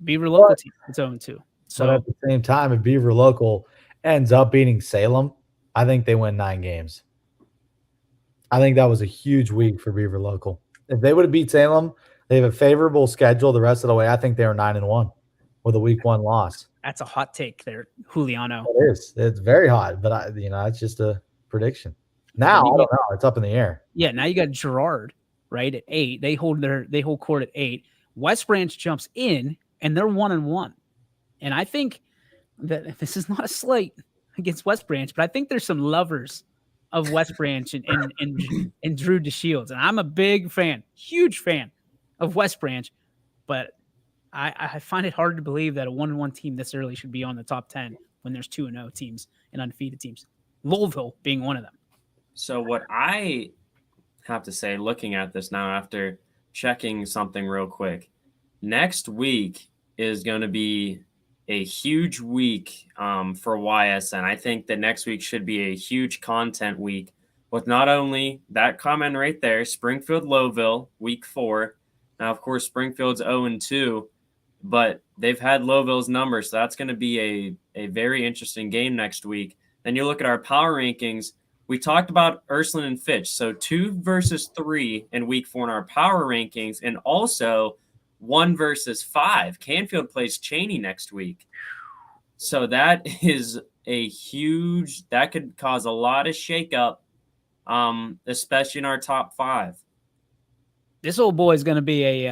[SPEAKER 2] Beaver local team that's 0-2. So
[SPEAKER 3] but at the same time, if Beaver local ends up beating Salem, I think they win 9 games. I think that was a huge week for Beaver local. If they would have beat Salem, they have a favorable schedule the rest of the way. I think they were 9-1 with a week 1 loss.
[SPEAKER 2] That's a hot take there, Juliano.
[SPEAKER 3] It is. It's very hot, but it's just a prediction. Now I don't know. It's up in the air.
[SPEAKER 2] Yeah, now you got Girard, right, at 8. They hold court at 8. West Branch jumps in, and they're 1-1. And I think that this is not a slight against West Branch, but I think there's some lovers of West Branch and Drew DeShields. And I'm a big fan, huge fan of West Branch, but I find it hard to believe that a 1-1 team this early should be on the top 10 when there's 2-0 teams and undefeated teams. Louisville being one of them.
[SPEAKER 4] So what I have to say, looking at this now after checking something real quick, next week is going to be a huge week for YSN. I think that next week should be a huge content week with not only that comment right there, Springfield, Lowville, week 4. Now, of course, Springfield's 0-2, but they've had Lowville's number, so that's going to be a very interesting game next week. Then you look at our power rankings. we talked about Ursuline and Fitch. So 2 versus 3 in week 4 in our power rankings, and also 1 versus 5. Canfield plays Cheney next week. So that is that could cause a lot of shakeup, especially in our top 5.
[SPEAKER 2] This old boy is going to be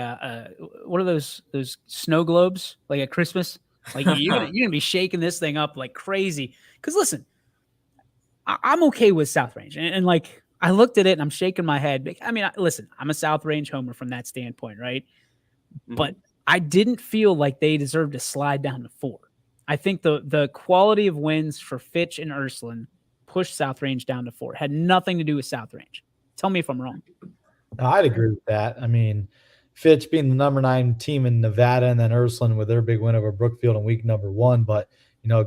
[SPEAKER 2] what are those snow globes, like at Christmas? Like you're gonna be shaking this thing up like crazy. Because listen, I'm okay with South Range, and like I looked at it and I'm shaking my head. I mean, listen, I'm a South Range homer from that standpoint, right? Mm-hmm. But I didn't feel like they deserved to slide down to 4. I think the quality of wins for Fitch and Ursuline pushed South Range down to 4. It had nothing to do with South Range. Tell me if I'm wrong.
[SPEAKER 3] No, I'd agree with that. I mean, Fitch being the number 9 team in Nevada, and then Ursuline with their big win over Brookfield in week number 1. But,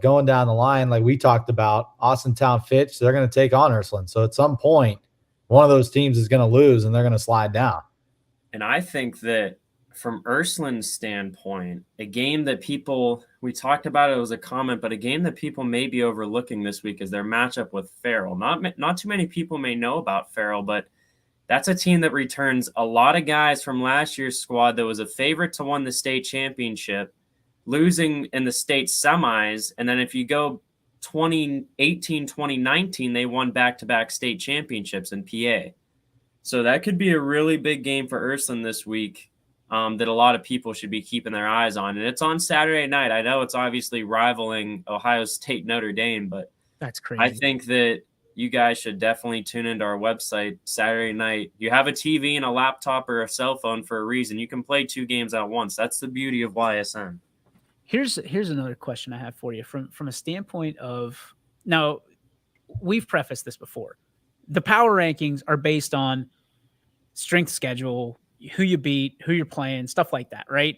[SPEAKER 3] going down the line, like we talked about, Austintown Fitch, they're going to take on Ursuline. So at some point, one of those teams is going to lose and they're going to slide down.
[SPEAKER 4] And I think that from Ursuline's standpoint, a game that we talked about, it was a comment, but a game that people may be overlooking this week is their matchup with Farrell. Not too many people may know about Farrell, but that's a team that returns a lot of guys from last year's squad that was a favorite to win the state championship, losing in the state semis. And then if you go 2018, 2019, they won back-to-back state championships in PA. So that could be a really big game for Ursuline this week that a lot of people should be keeping their eyes on. And it's on Saturday night. I know it's obviously rivaling Ohio State Notre Dame, but
[SPEAKER 2] that's crazy.
[SPEAKER 4] I think that you guys should definitely tune into our website Saturday night. You have a TV and a laptop or a cell phone for a reason. You can play 2 games at once. That's the beauty of YSN.
[SPEAKER 2] Here's another question I have for you from a standpoint of, now we've prefaced this before. The power rankings are based on strength schedule, who you beat, who you're playing, stuff like that, right?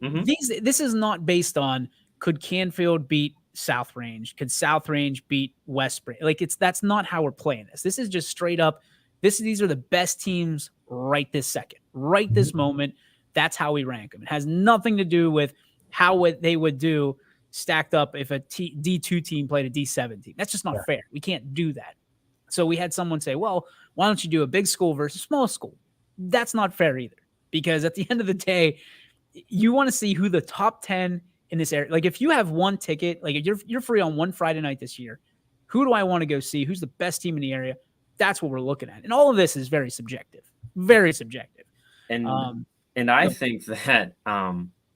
[SPEAKER 2] Mm-hmm. This is not based on could Canfield beat South Range? Could South Range beat West Spring? Like that's not how we're playing this. This is just straight up. These are the best teams right this second, right this moment. That's how we rank them. It has nothing to do with how they would do stacked up if a D2 team played a D7 team. That's just not fair. We can't do that. So we had someone say, well, why don't you do a big school versus small school? That's not fair either, because at the end of the day, you want to see who the top 10 in this area. Like if you have one ticket, like if you're free on one Friday night this year, who do I want to go see? Who's the best team in the area? That's what we're looking at. And all of this is very subjective, very subjective.
[SPEAKER 4] And I think that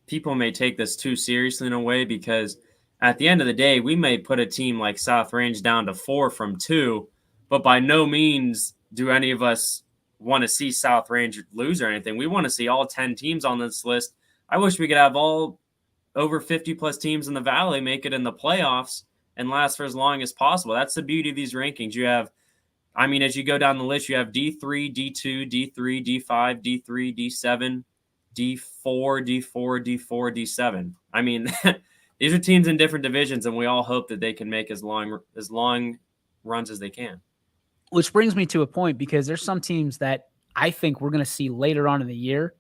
[SPEAKER 4] people may take this too seriously in a way, because at the end of the day, we may put a team like South Range down to 4 from 2, but by no means do any of us want to see South Range lose or anything. We want to see all 10 teams on this list. I wish we could have all over 50 plus teams in the Valley make it in the playoffs and last for as long as possible. That's the beauty of these rankings. You have, I mean, as you go down the list, you have D3, D2, D3, D5, D3, D7, D4, D4, D4, D7. I mean, these are teams in different divisions, and we all hope that they can make as long runs as they can.
[SPEAKER 2] Which brings me to a point, because there's some teams that I think we're going to see later on in the year,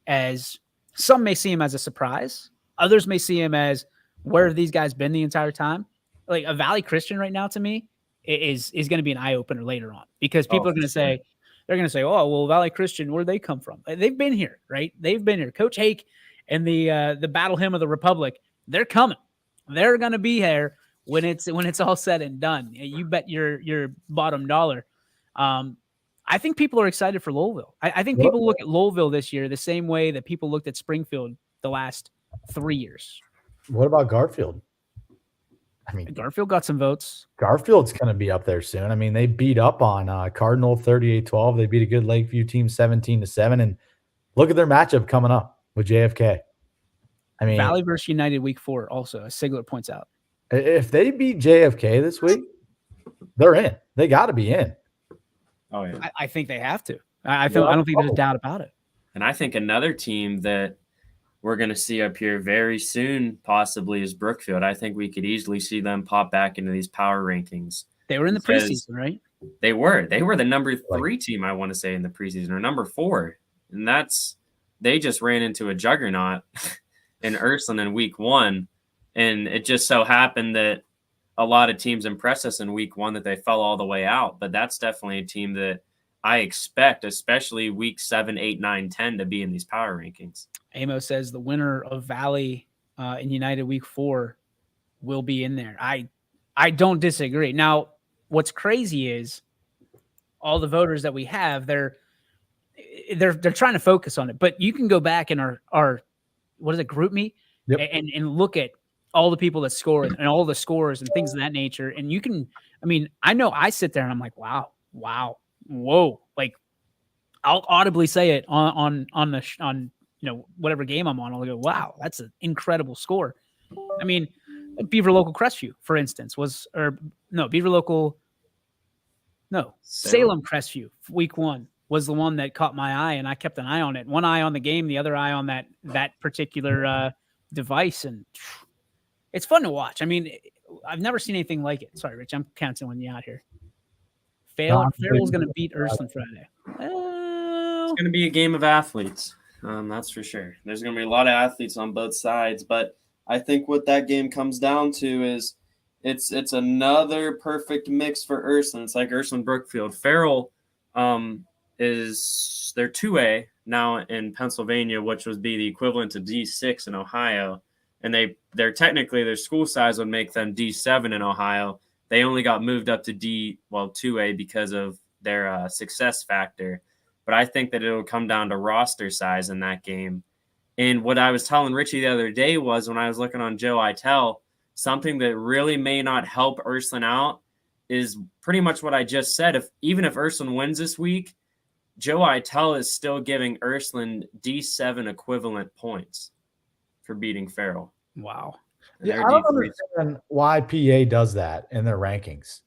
[SPEAKER 2] as some may see them as a surprise. Others may see him as, where have these guys been the entire time? Like a Valley Christian right now, to me, is going to be an eye opener later on, because people are going to say, they're going to say, oh, well, Valley Christian, where'd they come from? They've been here, right? They've been here. Coach Hake and the Battle Hymn of the Republic, they're coming. They're going to be here when it's all said and done. You bet your bottom dollar. I think people are excited for Louisville. I think people look at Louisville this year the same way that people looked at Springfield the last 3 years.
[SPEAKER 3] What about Garfield? I mean,
[SPEAKER 2] Garfield got some votes.
[SPEAKER 3] Garfield's going to be up there soon. I mean, they beat up on Cardinal 38-12. They beat a good Lakeview team 17-7. And look at their matchup coming up with JFK. I mean,
[SPEAKER 2] Valley versus United week 4 also, as Sigler points out.
[SPEAKER 3] If they beat JFK this week, they're in. They got to be in.
[SPEAKER 4] Oh, yeah.
[SPEAKER 2] I think they have to. I don't think there's a doubt about it.
[SPEAKER 4] And I think another team that we're going to see up here very soon possibly is Brookfield. I think we could easily see them pop back into these power rankings.
[SPEAKER 2] They were in the preseason, right?
[SPEAKER 4] They were the number 3 team, I want to say, in the preseason, or number 4. And they just ran into a juggernaut in Ursuline in week 1. And it just so happened that a lot of teams impress us in week 1 that they fell all the way out, but that's definitely a team that I expect, especially week 7, 8, 9, 10, to be in these power rankings.
[SPEAKER 2] Amo says the winner of Valley and United week 4 will be in there. I don't disagree. Now, what's crazy is all the voters that we have, they're trying to focus on it, but you can go back in our what is it, group me, and look at all the people that score and all the scores and things of that nature. And you can, I mean, I know I sit there and I'm like, wow, whoa. Like I'll audibly say it on whatever game I'm on. I'll go, wow, that's an incredible score. I mean, Beaver Local Crestview, for instance, Salem Crestview week 1 was the one that caught my eye, and I kept an eye on it. One eye on the game, the other eye on that particular device, and it's fun to watch. I mean, I've never seen anything like it. Sorry, Rich, I'm canceling you out here. Farrell's going to beat Ursuline Friday.
[SPEAKER 4] It's going to be a game of athletes. That's for sure. There's going to be a lot of athletes on both sides, but I think what that game comes down to is it's another perfect mix for Ursuline. It's like Ursuline Brookfield. Farrell is their 2A now in Pennsylvania, which would be the equivalent to D6 in Ohio. And they're technically, their school size would make them D7 in Ohio. They only got moved up to 2A because of their success factor. But I think that it'll come down to roster size in that game. And what I was telling Richie the other day was when I was looking on Joe Itel, something that really may not help Ursuline out is pretty much what I just said. Even if Ursuline wins this week, Joe Itel is still giving Ursuline D7 equivalent points for beating Farrell.
[SPEAKER 2] Wow.
[SPEAKER 3] Yeah, I don't understand why PA does that in their rankings.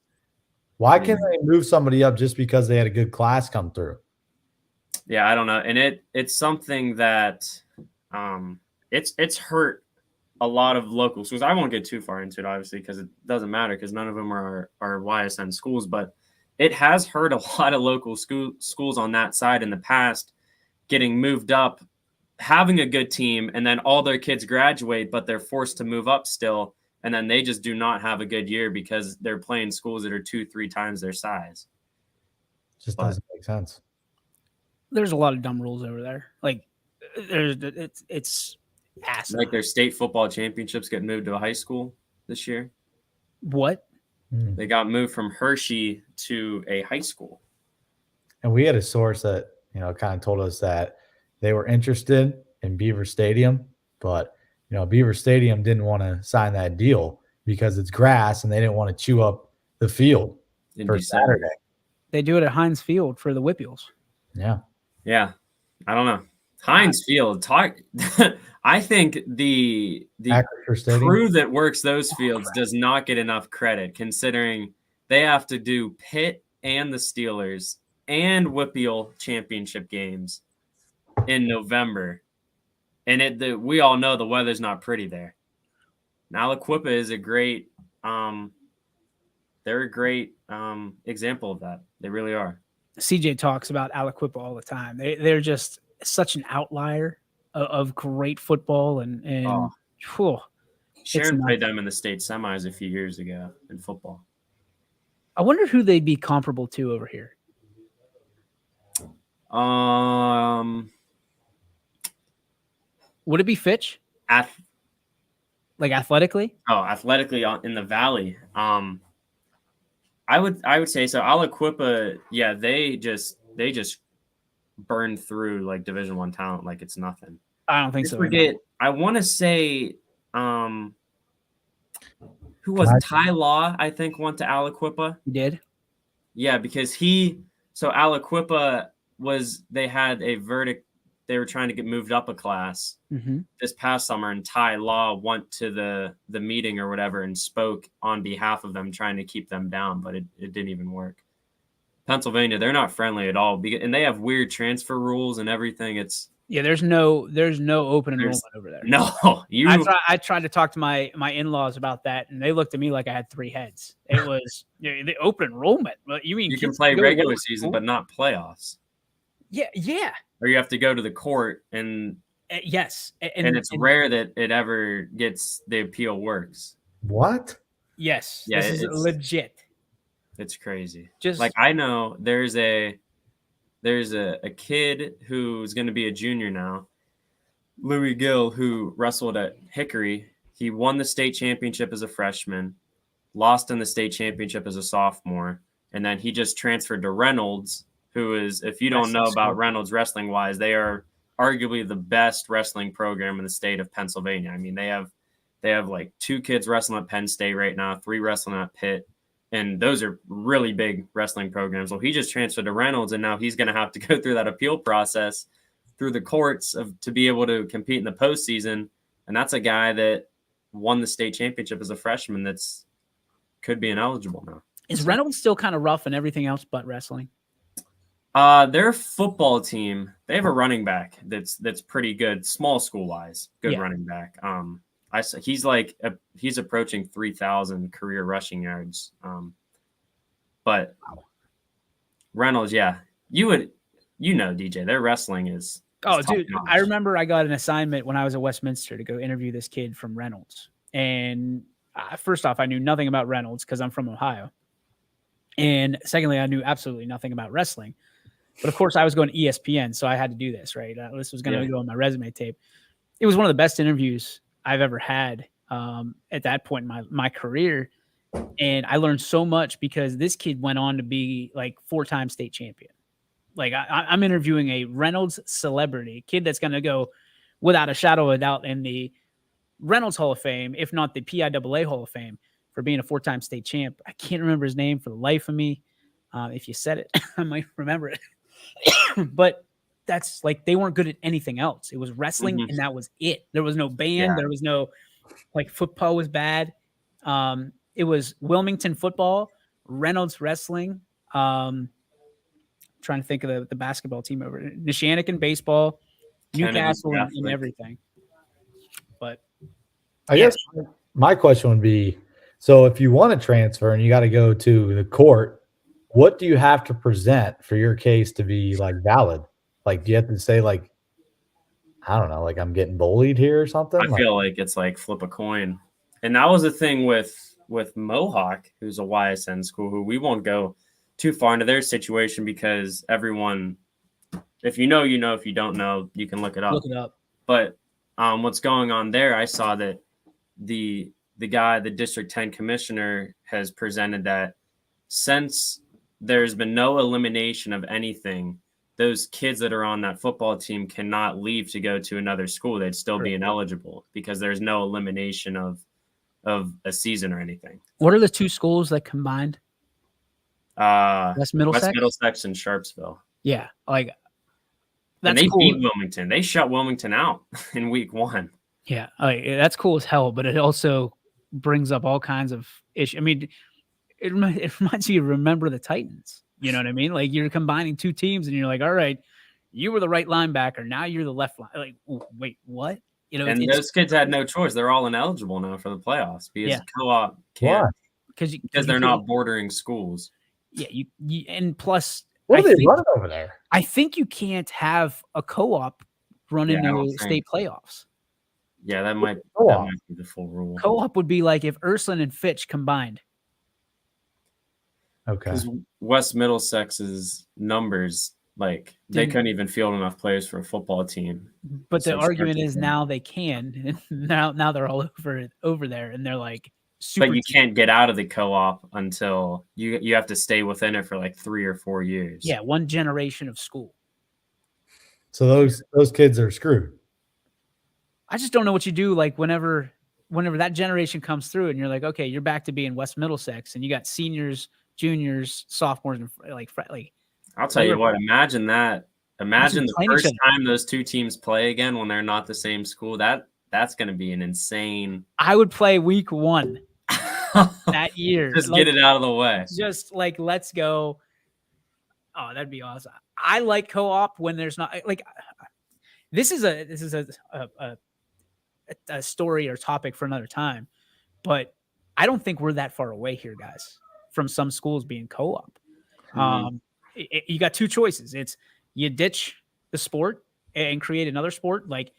[SPEAKER 3] Why can't they move somebody up just because they had a good class come through?
[SPEAKER 4] Yeah, I don't know. And it's something that it's hurt a lot of local schools. I won't get too far into it, obviously, because it doesn't matter because none of them are YSN schools. But it has hurt a lot of local schools on that side in the past, getting moved up, having a good team, and then all their kids graduate, but they're forced to move up still. And then they just do not have a good year because they're playing schools that are 2-3 times their size.
[SPEAKER 3] Just doesn't make sense.
[SPEAKER 2] There's a lot of dumb rules over there. Like it's asinine.
[SPEAKER 4] Like their state football championships get moved to a high school this year.
[SPEAKER 2] What?
[SPEAKER 4] They got moved from Hershey to a high school.
[SPEAKER 3] And we had a source that, kind of told us that they were interested in Beaver Stadium, but, Beaver Stadium didn't want to sign that deal because it's grass and they didn't want to chew up the field for Saturday.
[SPEAKER 2] They do it at Heinz Field for the Whippeals.
[SPEAKER 3] Yeah.
[SPEAKER 4] Yeah. I don't know. Heinz Field. I think the crew that works those fields does not get enough credit, considering they have to do Pitt and the Steelers and Whippeal championship games in November. And we all know the weather's not pretty there. Now, Aliquippa is a great they're a great example of that. They really are.
[SPEAKER 2] CJ talks about Aliquippa all the time. They're just such an outlier of great football, and
[SPEAKER 4] Sharon played them in the state semis a few years ago in football.
[SPEAKER 2] I wonder who they'd be comparable to over here. Would it be Fitch? Like athletically?
[SPEAKER 4] Oh, athletically in the Valley. I would say so. Aliquippa, yeah, they just burn through like Division I talent like it's nothing.
[SPEAKER 2] I don't think so.
[SPEAKER 4] Forget. I want to say, who was it? Ty Law? I think went to Aliquippa.
[SPEAKER 2] He did.
[SPEAKER 4] Yeah, because Aliquippa they had a verdict. They were trying to get moved up a class this past summer, and Ty Law went to the meeting or whatever and spoke on behalf of them, trying to keep them down, but it didn't even work. Pennsylvania, they're not friendly at all, and they have weird transfer rules and everything.
[SPEAKER 2] There's no open enrollment over there.
[SPEAKER 4] No,
[SPEAKER 2] I tried to talk to my in-laws about that, and they looked at me like I had 3 heads. It was the open enrollment. You mean
[SPEAKER 4] you can play regular season, but not playoffs?
[SPEAKER 2] Yeah.
[SPEAKER 4] Or you have to go to the court, and
[SPEAKER 2] yes,
[SPEAKER 4] and it's rare that it ever gets the appeal works.
[SPEAKER 3] What?
[SPEAKER 2] Yes,
[SPEAKER 4] Yeah,
[SPEAKER 2] this is legit.
[SPEAKER 4] It's crazy.
[SPEAKER 2] Just
[SPEAKER 4] like I know there's a kid who's going to be a junior now, Louis Gill, who wrestled at Hickory. He won the state championship as a freshman, lost in the state championship as a sophomore, and then he just transferred to Reynolds, who is, if you don't know about Reynolds wrestling wise, they are arguably the best wrestling program in the state of Pennsylvania. I mean, they have like 2 kids wrestling at Penn State right now, 3 wrestling at Pitt, and those are really big wrestling programs. Well, he just transferred to Reynolds, and now he's going to have to go through that appeal process through the courts to be able to compete in the postseason. And that's a guy that won the state championship as a freshman that's could be ineligible now.
[SPEAKER 2] Is Reynolds still kind of rough and everything else but wrestling?
[SPEAKER 4] Their football team, they have a running back that's pretty good, small school wise, good running back. He's approaching 3,000 career rushing yards. But Reynolds, DJ, their wrestling is.
[SPEAKER 2] Oh, dude, I remember I got an assignment when I was at Westminster to go interview this kid from Reynolds. And first off, I knew nothing about Reynolds because I'm from Ohio. And secondly, I knew absolutely nothing about wrestling. But of course, I was going to ESPN, so I had to do this, right? This was going to go on my resume tape. It was one of the best interviews I've ever had at that point in my career. And I learned so much because this kid went on to be like 4-time state champion. Like I'm interviewing a Reynolds celebrity, kid that's going to go without a shadow of a doubt in the Reynolds Hall of Fame, if not the PIAA Hall of Fame, for being a 4-time state champ. I can't remember his name for the life of me. If you said it, I might remember it. But that's like, they weren't good at anything else. It was wrestling and that was it. There was no band. There was no, like, football was bad. It was Wilmington football, Reynolds wrestling. Trying to think of the basketball team over Neshannock baseball, Newcastle and everything. But
[SPEAKER 3] I guess my question would be, so if you want to transfer and you got to go to the court, what do you have to present for your case to be like valid? Like, do you have to say like, I don't know, like I'm getting bullied here or something?
[SPEAKER 4] I feel like it's like flip a coin. And that was the thing with Mohawk, who's a YSN school, who we won't go too far into their situation because everyone, if you know, if you don't know, you can look it up. But what's going on there, I saw that the District 10 commissioner has presented that since there's been no elimination of anything, those kids that are on that football team cannot leave to go to another school. They'd still be ineligible because there's no elimination of a season or anything.
[SPEAKER 2] What are the 2 schools that combined? West
[SPEAKER 4] Middlesex and Sharpsville.
[SPEAKER 2] Yeah, like
[SPEAKER 4] that's and they beat Wilmington. They shut Wilmington out in week 1.
[SPEAKER 2] Yeah, like that's cool as hell, but it also brings up all kinds of issues. I mean, it reminds you to remember the Titans. You know what I mean? Like you're combining 2 teams, and you're like, all right, you were the right linebacker, now you're the left line. Like, wait, what? You know,
[SPEAKER 4] and those kids had no choice. They're all ineligible now for the playoffs because co-op can't because they're not bordering schools.
[SPEAKER 2] Yeah, you and plus,
[SPEAKER 3] what are they running over there?
[SPEAKER 2] I think you can't have a co-op run into state playoffs.
[SPEAKER 4] Yeah, that might be the full rule.
[SPEAKER 2] Co-op would be like if Ursuline and Fitch combined.
[SPEAKER 3] Okay.
[SPEAKER 4] Because West Middlesex's numbers, like they couldn't even field enough players for a football team.
[SPEAKER 2] But the argument is now they can. now they're all over there, and they're like.
[SPEAKER 4] But you can't get out of the co-op until you have to stay within it for like 3 or 4 years.
[SPEAKER 2] Yeah, 1 generation of school.
[SPEAKER 3] So those kids are screwed.
[SPEAKER 2] I just don't know what you do. Like whenever that generation comes through, and you're like, okay, you're back to being West Middlesex, and you got seniors, juniors, sophomores, and like.
[SPEAKER 4] I'll tell you what. Imagine that. Imagine the first time those 2 teams play again when they're not the same school. That's going to be an insane.
[SPEAKER 2] I would play week 1 that year.
[SPEAKER 4] Just get it out of the way.
[SPEAKER 2] Just like, let's go. Oh, that'd be awesome. I like co-op when there's not like. This is a story or topic for another time, but I don't think we're that far away here, guys, from some schools being co-op. You got 2 choices. It's you ditch the sport and create another sport, like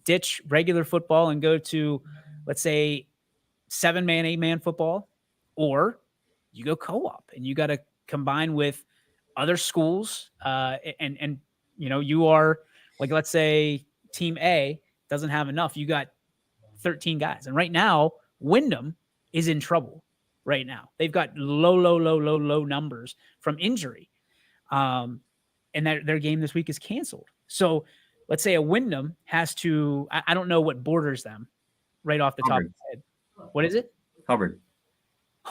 [SPEAKER 2] ditch regular football and go to, let's say, 7-man, 8-man football, or you go co-op and you got to combine with other schools. And you are like, let's say team A doesn't have enough. You got 13 guys. And right now, Wyndham is in trouble right now. They've got low numbers from injury. And their game this week is canceled. So let's say a Wyndham has to, I don't know what borders them right off the top of the head. What is it?
[SPEAKER 4] Hubbard.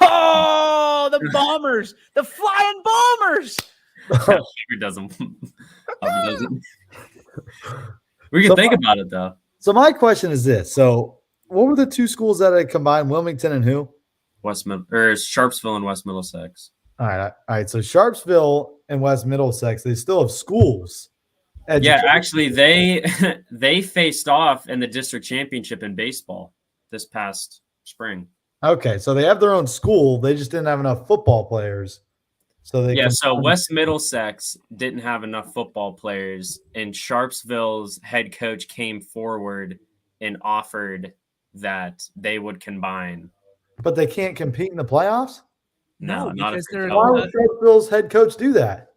[SPEAKER 2] Oh, the Bombers, the Flying Bombers.
[SPEAKER 4] Hubbard doesn't. We can think about it, though.
[SPEAKER 3] So my question is this. So what were the two schools that had combined, Wilmington and who?
[SPEAKER 4] Sharpsville and West Middlesex.
[SPEAKER 3] All right. So Sharpsville and West Middlesex, they still have schools.
[SPEAKER 4] Yeah, actually, they faced off in the district championship in baseball this past spring.
[SPEAKER 3] Okay, so they have their own school. They just didn't have enough football players. So
[SPEAKER 4] West Middlesex didn't have enough football players, and Sharpsville's head coach came forward and offered that they would combine.
[SPEAKER 3] But they can't compete in the playoffs?
[SPEAKER 4] No, not if
[SPEAKER 3] why would Sharpsville's head coach do that?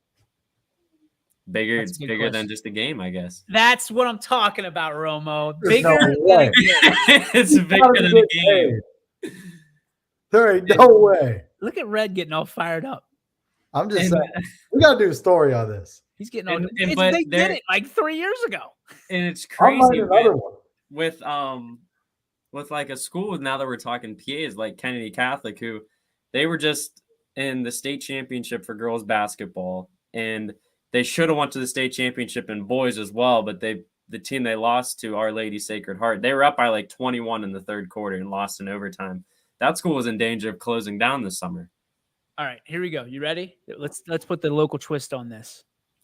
[SPEAKER 4] It's bigger than just a game, I guess.
[SPEAKER 2] That's what I'm talking about, Romo.
[SPEAKER 3] There's
[SPEAKER 2] Bigger
[SPEAKER 3] no
[SPEAKER 2] than
[SPEAKER 3] way.
[SPEAKER 2] a game.
[SPEAKER 4] It's bigger than a game.
[SPEAKER 3] There ain't no way.
[SPEAKER 2] Look at Red getting all fired up.
[SPEAKER 3] I'm just saying, we got to do a story on this.
[SPEAKER 2] He's getting all. They did it like 3 years ago.
[SPEAKER 4] And it's crazy with like a school, now that we're talking PAs, like Kennedy Catholic, who they were just in the state championship for girls basketball, and they should have went to the state championship in boys as well, but the team they lost to, Our Lady Sacred Heart, they were up by like 21 in the third quarter and lost in overtime. That school was in danger of closing down this summer.
[SPEAKER 2] All right, here we go. You ready? Let's put the local twist on this.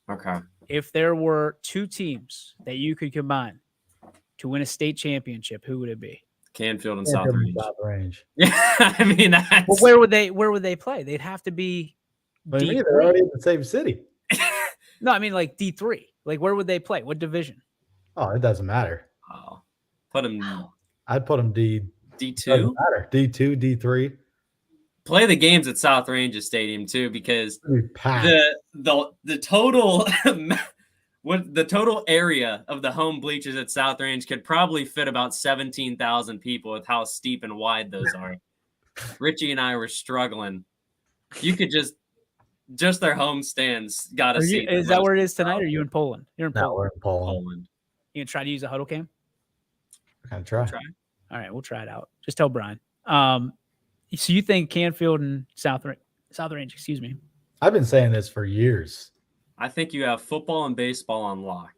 [SPEAKER 4] Okay.
[SPEAKER 2] If there were two teams that you could combine to win a state championship, who would it be?
[SPEAKER 4] Canfield and South Range.
[SPEAKER 3] South Range.
[SPEAKER 4] Yeah, I mean, that's...
[SPEAKER 2] Well, where would they play? They'd have to be D3.
[SPEAKER 3] They're already in the same city.
[SPEAKER 2] No, I mean like D3. Like where would they play? What division?
[SPEAKER 3] Oh, it doesn't matter.
[SPEAKER 4] Oh, put them.
[SPEAKER 3] I'd put them D2.
[SPEAKER 4] Doesn't
[SPEAKER 3] matter. D2, D3.
[SPEAKER 4] Play the games at South Ranges Stadium too, because the total the total area of the home bleachers at South Range could probably fit about 17,000 people with how steep and wide those are. Richie and I were struggling. You could just their home stands got to see.
[SPEAKER 2] Is that where it is tonight? Or are you in Poland? You're in Poland.
[SPEAKER 3] We're in Poland.
[SPEAKER 2] You gonna try to use a huddle cam?
[SPEAKER 3] I'm try.
[SPEAKER 2] All right, we'll try it out. Just tell Brian. So you think Canfield and South Range, excuse me.
[SPEAKER 3] I've been saying this for years.
[SPEAKER 4] I think you have football and baseball on lock.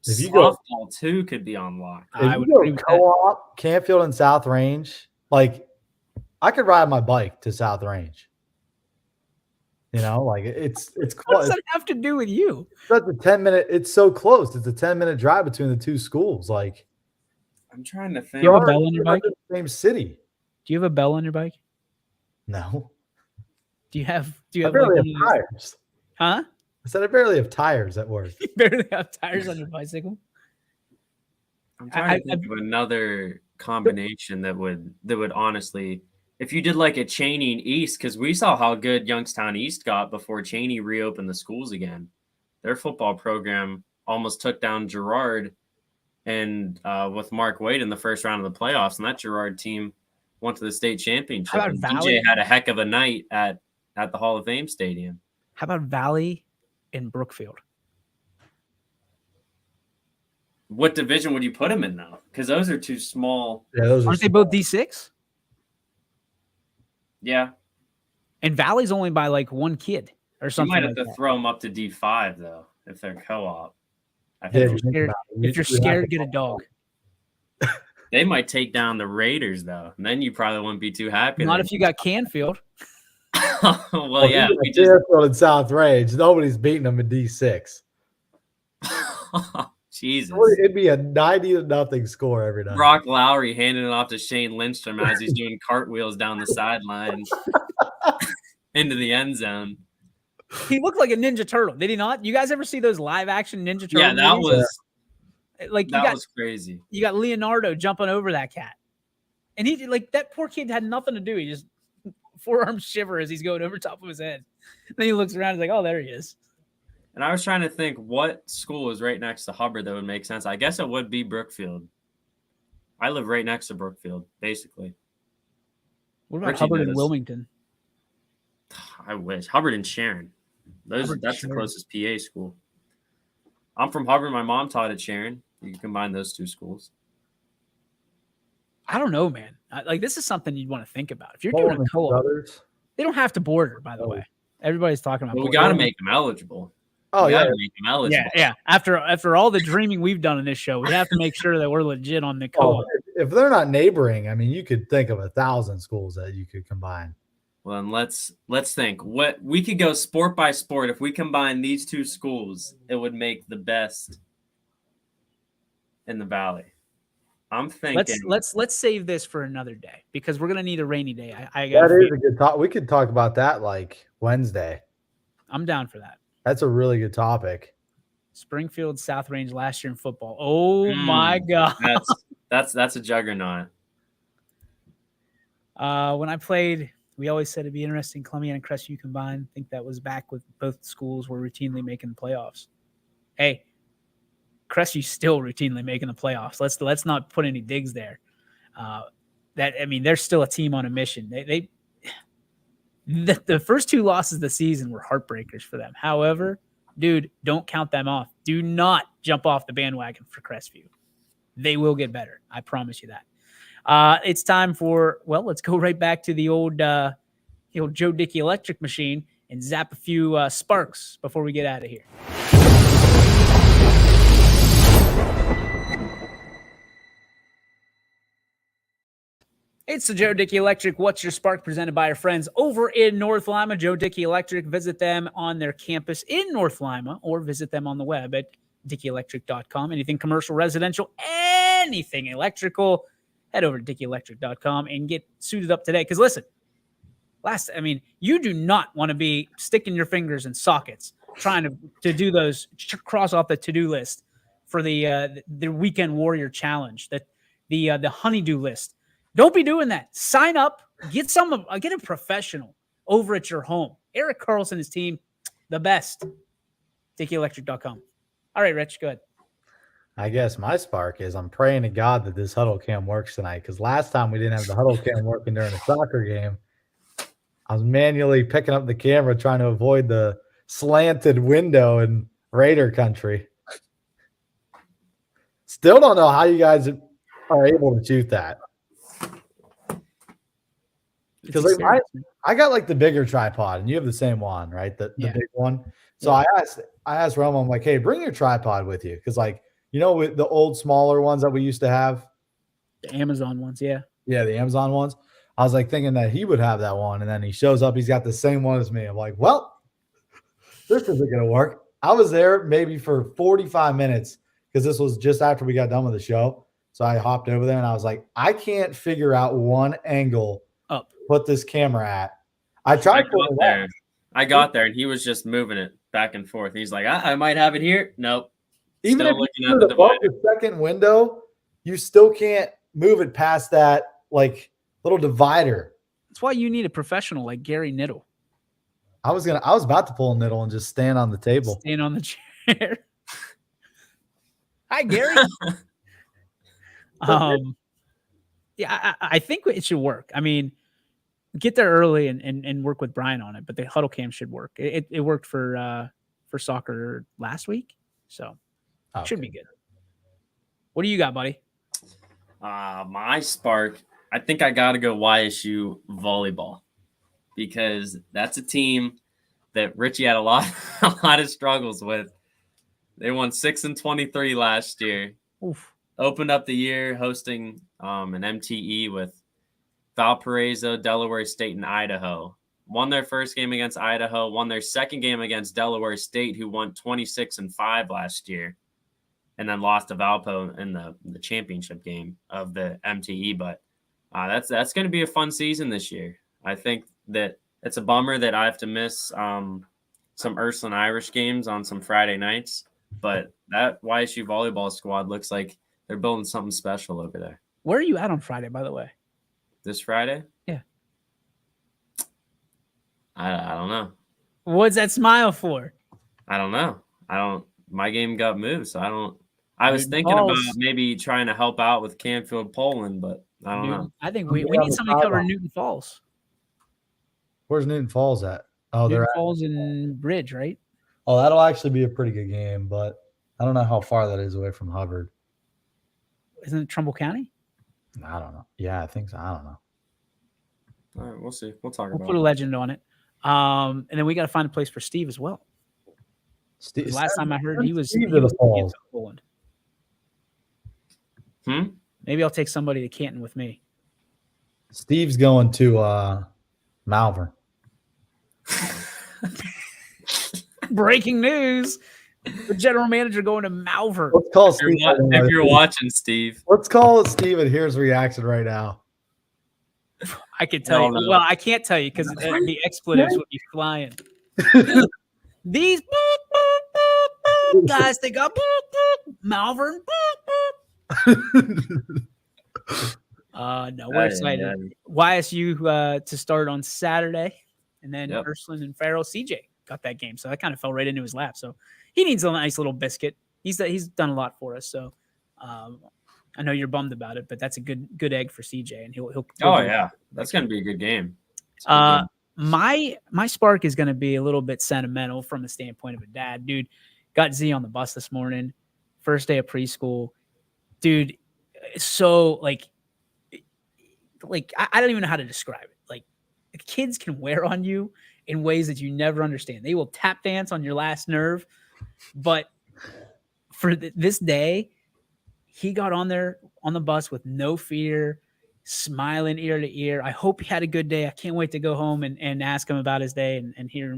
[SPEAKER 3] If you
[SPEAKER 4] softball too could be on lock.
[SPEAKER 3] If you go co-op, Canfield and South Range, like I could ride my bike to South Range. You know, like it's close.
[SPEAKER 2] What does that have to do with you?
[SPEAKER 3] That's a 10-minute. It's so close. It's a 10-minute drive between the two schools. Like,
[SPEAKER 4] I'm trying to think.
[SPEAKER 2] Do you have a bell on your bike?
[SPEAKER 3] Same city.
[SPEAKER 2] Do you have a bell on your bike?
[SPEAKER 3] No.
[SPEAKER 2] Do you have
[SPEAKER 3] I barely have tires.
[SPEAKER 2] Huh?
[SPEAKER 3] I said I barely have tires at work.
[SPEAKER 2] You barely have tires on your bicycle?
[SPEAKER 4] I'm trying to think of another combination that would honestly, if you did like a Cheney and East, because we saw how good Youngstown East got before Cheney reopened the schools again. Their football program almost took down Girard and with Mark Wade in the first round of the playoffs, and that Girard team went to the state championship. And DJ had a heck of a night at the Hall of Fame Stadium.
[SPEAKER 2] How about Valley and Brookfield?
[SPEAKER 4] What division would you put them in now? Because those are too small.
[SPEAKER 3] Yeah, those
[SPEAKER 2] aren't they both D6?
[SPEAKER 4] Yeah.
[SPEAKER 2] And Valley's only by like one kid or something.
[SPEAKER 4] You might have to throw them up to D5 though, if they're co-op.
[SPEAKER 2] If you're scared, get a dog.
[SPEAKER 4] They might take down the Raiders though, and then you probably wouldn't be too happy.
[SPEAKER 2] Not if you got Canfield.
[SPEAKER 4] Well, yeah,
[SPEAKER 3] we just Canfield and South Range. Nobody's beating them in D6.
[SPEAKER 4] Jesus,
[SPEAKER 3] it'd be a 90-0 score every night.
[SPEAKER 4] Brock Lowry handing it off to Shane Lindstrom as he's doing cartwheels down the sideline into the end zone.
[SPEAKER 2] He looked like a Ninja Turtle, did he not? You guys ever see those live action Ninja Turtles?
[SPEAKER 4] Yeah, that
[SPEAKER 2] movies?
[SPEAKER 4] was
[SPEAKER 2] like
[SPEAKER 4] was crazy.
[SPEAKER 2] You got Leonardo jumping over that cat, and he like that poor kid had nothing to do. He just forearm shiver as he's going over top of his head. Then he looks around. He's like, "Oh, there he is."
[SPEAKER 4] And I was trying to think what school is right next to Hubbard that would make sense. I guess it would be Brookfield. I live right next to Brookfield, basically.
[SPEAKER 2] What about Hubbard and Wilmington?
[SPEAKER 4] I wish. Hubbard and Sharon. That's the closest PA school. I'm from Hubbard. My mom taught at Sharon. You can combine those two schools.
[SPEAKER 2] I don't know, man. Like, this is something you'd want to think about. If you're doing a co-op, they don't have to border, by the way. Everybody's talking about.
[SPEAKER 4] Well, we got to make them eligible.
[SPEAKER 3] Oh,
[SPEAKER 4] we
[SPEAKER 3] yeah.
[SPEAKER 4] gotta make them eligible.
[SPEAKER 2] Yeah. After all the dreaming we've done in this show, we have to make sure that we're legit on the co-op.
[SPEAKER 3] If they're not neighboring, I mean, you could think of 1,000 schools that you could combine.
[SPEAKER 4] Well, then let's think. What we could go sport by sport. If we combine these two schools, it would make the best in the valley. I'm thinking.
[SPEAKER 2] Let's save this for another day because we're gonna need a rainy day.
[SPEAKER 3] That is a good talk. We could talk about that like Wednesday.
[SPEAKER 2] I'm down for that.
[SPEAKER 3] That's a really good topic.
[SPEAKER 2] Springfield South Range last year in football. Oh my God.
[SPEAKER 4] That's a juggernaut.
[SPEAKER 2] When I played, we always said it'd be interesting. Columbia and Crestview combined. I think that was back with both schools were routinely making the playoffs. Hey, Crestview's still routinely making the playoffs. Let's not put any digs there. They're still a team on a mission. The first two losses of the season were heartbreakers for them. However, dude, don't count them off. Do not jump off the bandwagon for Crestview. They will get better. I promise you that. It's time for, let's go right back to the old Joe Dickey electric machine and zap a few sparks before we get out of here. It's the Joe Dickey Electric What's Your Spark presented by our friends over in North Lima. Joe Dickey Electric. Visit them on their campus in North Lima or visit them on the web at DickeyElectric.com. Anything commercial, residential, anything electrical, head over to DickeyElectric.com and get suited up today. Because listen, you do not want to be sticking your fingers in sockets trying to do those, cross off the to-do list for the Weekend Warrior Challenge, the honeydew list. Don't be doing that. Sign up. Get a professional over at your home. Eric Carlson, his team, the best. DickeyElectric.com. All right, Rich, go ahead.
[SPEAKER 3] I guess my spark is I'm praying to God that this huddle cam works tonight because last time we didn't have the huddle cam working during a soccer game. I was manually picking up the camera trying to avoid the slanted window in Raider country. Still don't know how you guys are able to shoot that. Because I got like the bigger tripod, and you have the same one, right? The big one. So I asked Roma, I'm like, hey, bring your tripod with you, because with the old smaller ones that we used to have,
[SPEAKER 2] the Amazon ones, yeah,
[SPEAKER 3] the Amazon ones. I was like thinking that he would have that one, and then he shows up, he's got the same one as me. I'm like, well, this isn't gonna work. I was there maybe for 45 minutes because this was just after we got done with the show. So I hopped over there and I was like, I can't figure out one angle
[SPEAKER 2] up
[SPEAKER 3] put this camera at. I tried
[SPEAKER 4] I got there and he was just moving it back and forth. He's like, I might have it here. Nope.
[SPEAKER 3] Even if you put it above the second window, you still can't move it past that like little divider.
[SPEAKER 2] That's why you need a professional like Gary Niddle.
[SPEAKER 3] I was about to pull a Niddle and just stand on the table.
[SPEAKER 2] Stand on the chair. Hi, Gary. I think it should work. I mean, get there early and work with Brian on it, but the huddle cam should work. It worked for soccer last week, so it should be good. What do you got, buddy?
[SPEAKER 4] My spark, I think I got to go YSU volleyball because that's a team that Richie had a lot of struggles with. They won 6-23 last year.
[SPEAKER 2] Oof.
[SPEAKER 4] Opened up the year hosting an MTE with Valparaiso, Delaware State, and Idaho. Won their first game against Idaho, won their second game against Delaware State, who won 26-5 last year, and then lost to Valpo in the championship game of the MTE. But that's going to be a fun season this year. I think that it's a bummer that I have to miss some Ursuline Irish games on some Friday nights, but that YSU volleyball squad looks like they're building something special over there.
[SPEAKER 2] Where are you at on Friday, by the way?
[SPEAKER 4] This Friday?
[SPEAKER 2] Yeah.
[SPEAKER 4] I don't know.
[SPEAKER 2] What's that smile for?
[SPEAKER 4] I don't know. My game got moved, so I don't. I was
[SPEAKER 2] Newton
[SPEAKER 4] thinking
[SPEAKER 2] Falls.
[SPEAKER 4] about maybe trying to help out with Canfield, Poland, but I don't know.
[SPEAKER 2] I think we need somebody to cover Newton Falls.
[SPEAKER 3] Where's Newton Falls at? Oh,
[SPEAKER 2] Newton
[SPEAKER 3] they're
[SPEAKER 2] Falls and Bridge, right?
[SPEAKER 3] Oh, that'll actually be a pretty good game, but I don't know how far that is away from Hubbard.
[SPEAKER 2] Isn't it Trumbull County?
[SPEAKER 3] I don't know. Yeah, I think so. I don't know.
[SPEAKER 4] All right, we'll see. We'll talk
[SPEAKER 2] We'll
[SPEAKER 4] about
[SPEAKER 2] put a legend on it. And then we got to find a place for Steve as well.
[SPEAKER 3] Steve,
[SPEAKER 2] last time I heard he was
[SPEAKER 3] to the Falls.
[SPEAKER 2] Poland.
[SPEAKER 4] Maybe
[SPEAKER 2] I'll take somebody to Canton with me.
[SPEAKER 3] Steve's going to Malvern.
[SPEAKER 2] Breaking news. The general manager going to Malvern.
[SPEAKER 3] Let's call Steve.
[SPEAKER 4] If you're watching, Steve.
[SPEAKER 3] Let's call Steve and hear his reaction right now.
[SPEAKER 2] I can tell you. Well, I can't tell you because the expletives would be flying. These guys, they got Malvern. No, we're excited. YSU to start on Saturday, and then Ursuline and Farrell. CJ got that game, so that kind of fell right into his lap. So he needs a nice little biscuit. He's done a lot for us. So I know you're bummed about it, but that's a good egg for CJ, and he'll
[SPEAKER 4] oh yeah, that's gonna be a good game.
[SPEAKER 2] My spark is gonna be a little bit sentimental from the standpoint of a dad. Dude, got Z on the bus this morning, first day of preschool. Dude, so like I don't even know how to describe it. Like, kids can wear on you in ways that you never understand. They will tap dance on your last nerve, but for this day, he got on there on the bus with no fear, smiling ear to ear. I hope he had a good day. I can't wait to go home and ask him about his day and hear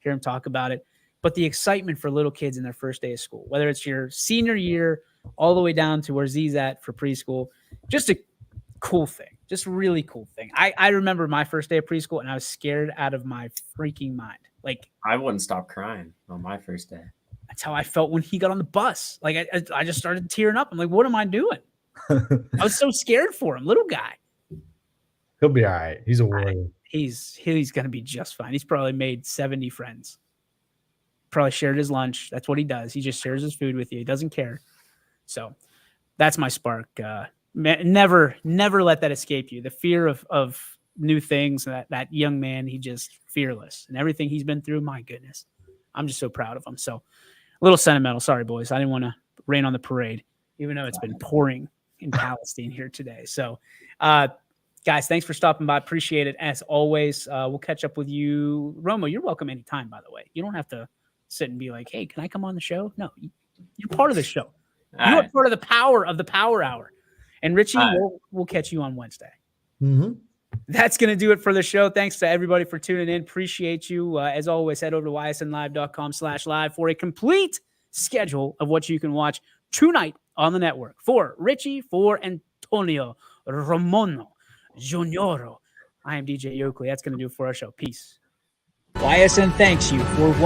[SPEAKER 2] him talk about it. But the excitement for little kids in their first day of school, whether it's your senior year all the way down to where Z's at for preschool, just a cool thing. Just a really cool thing. I remember my first day of preschool, and I was scared out of my freaking mind. Like,
[SPEAKER 4] I wouldn't stop crying on my first day.
[SPEAKER 2] That's how I felt when he got on the bus. Like, I just started tearing up. I'm like, what am I doing? I was so scared for him. Little guy.
[SPEAKER 3] He'll be all right. He's a warrior.
[SPEAKER 2] He's going to be just fine. He's probably made 70 friends. Probably shared his lunch. That's what he does. He just shares his food with you. He doesn't care. So that's my spark. Never let that escape you. The fear of new things. That young man, he just fearless, and everything he's been through. My goodness, I'm just so proud of him. So a little sentimental. Sorry, boys. I didn't want to rain on the parade, even though it's been pouring in Palestine here today. So, guys, thanks for stopping by. Appreciate it as always. We'll catch up with you, Romo. You're welcome anytime. By the way, you don't have to sit and be like, "Hey, can I come on the show?" No, you're part of the show. You're part of the Power Hour. And Richie, we'll catch you on Wednesday.
[SPEAKER 3] Mm-hmm.
[SPEAKER 2] That's going to do it for the show. Thanks to everybody for tuning in. Appreciate you. As always, head over to ysnlive.com/live for a complete schedule of what you can watch tonight on the network. For Richie, for Antonio Ramono Junioro, I am DJ Yoakley. That's going to do it for our show. Peace. YSN thanks you for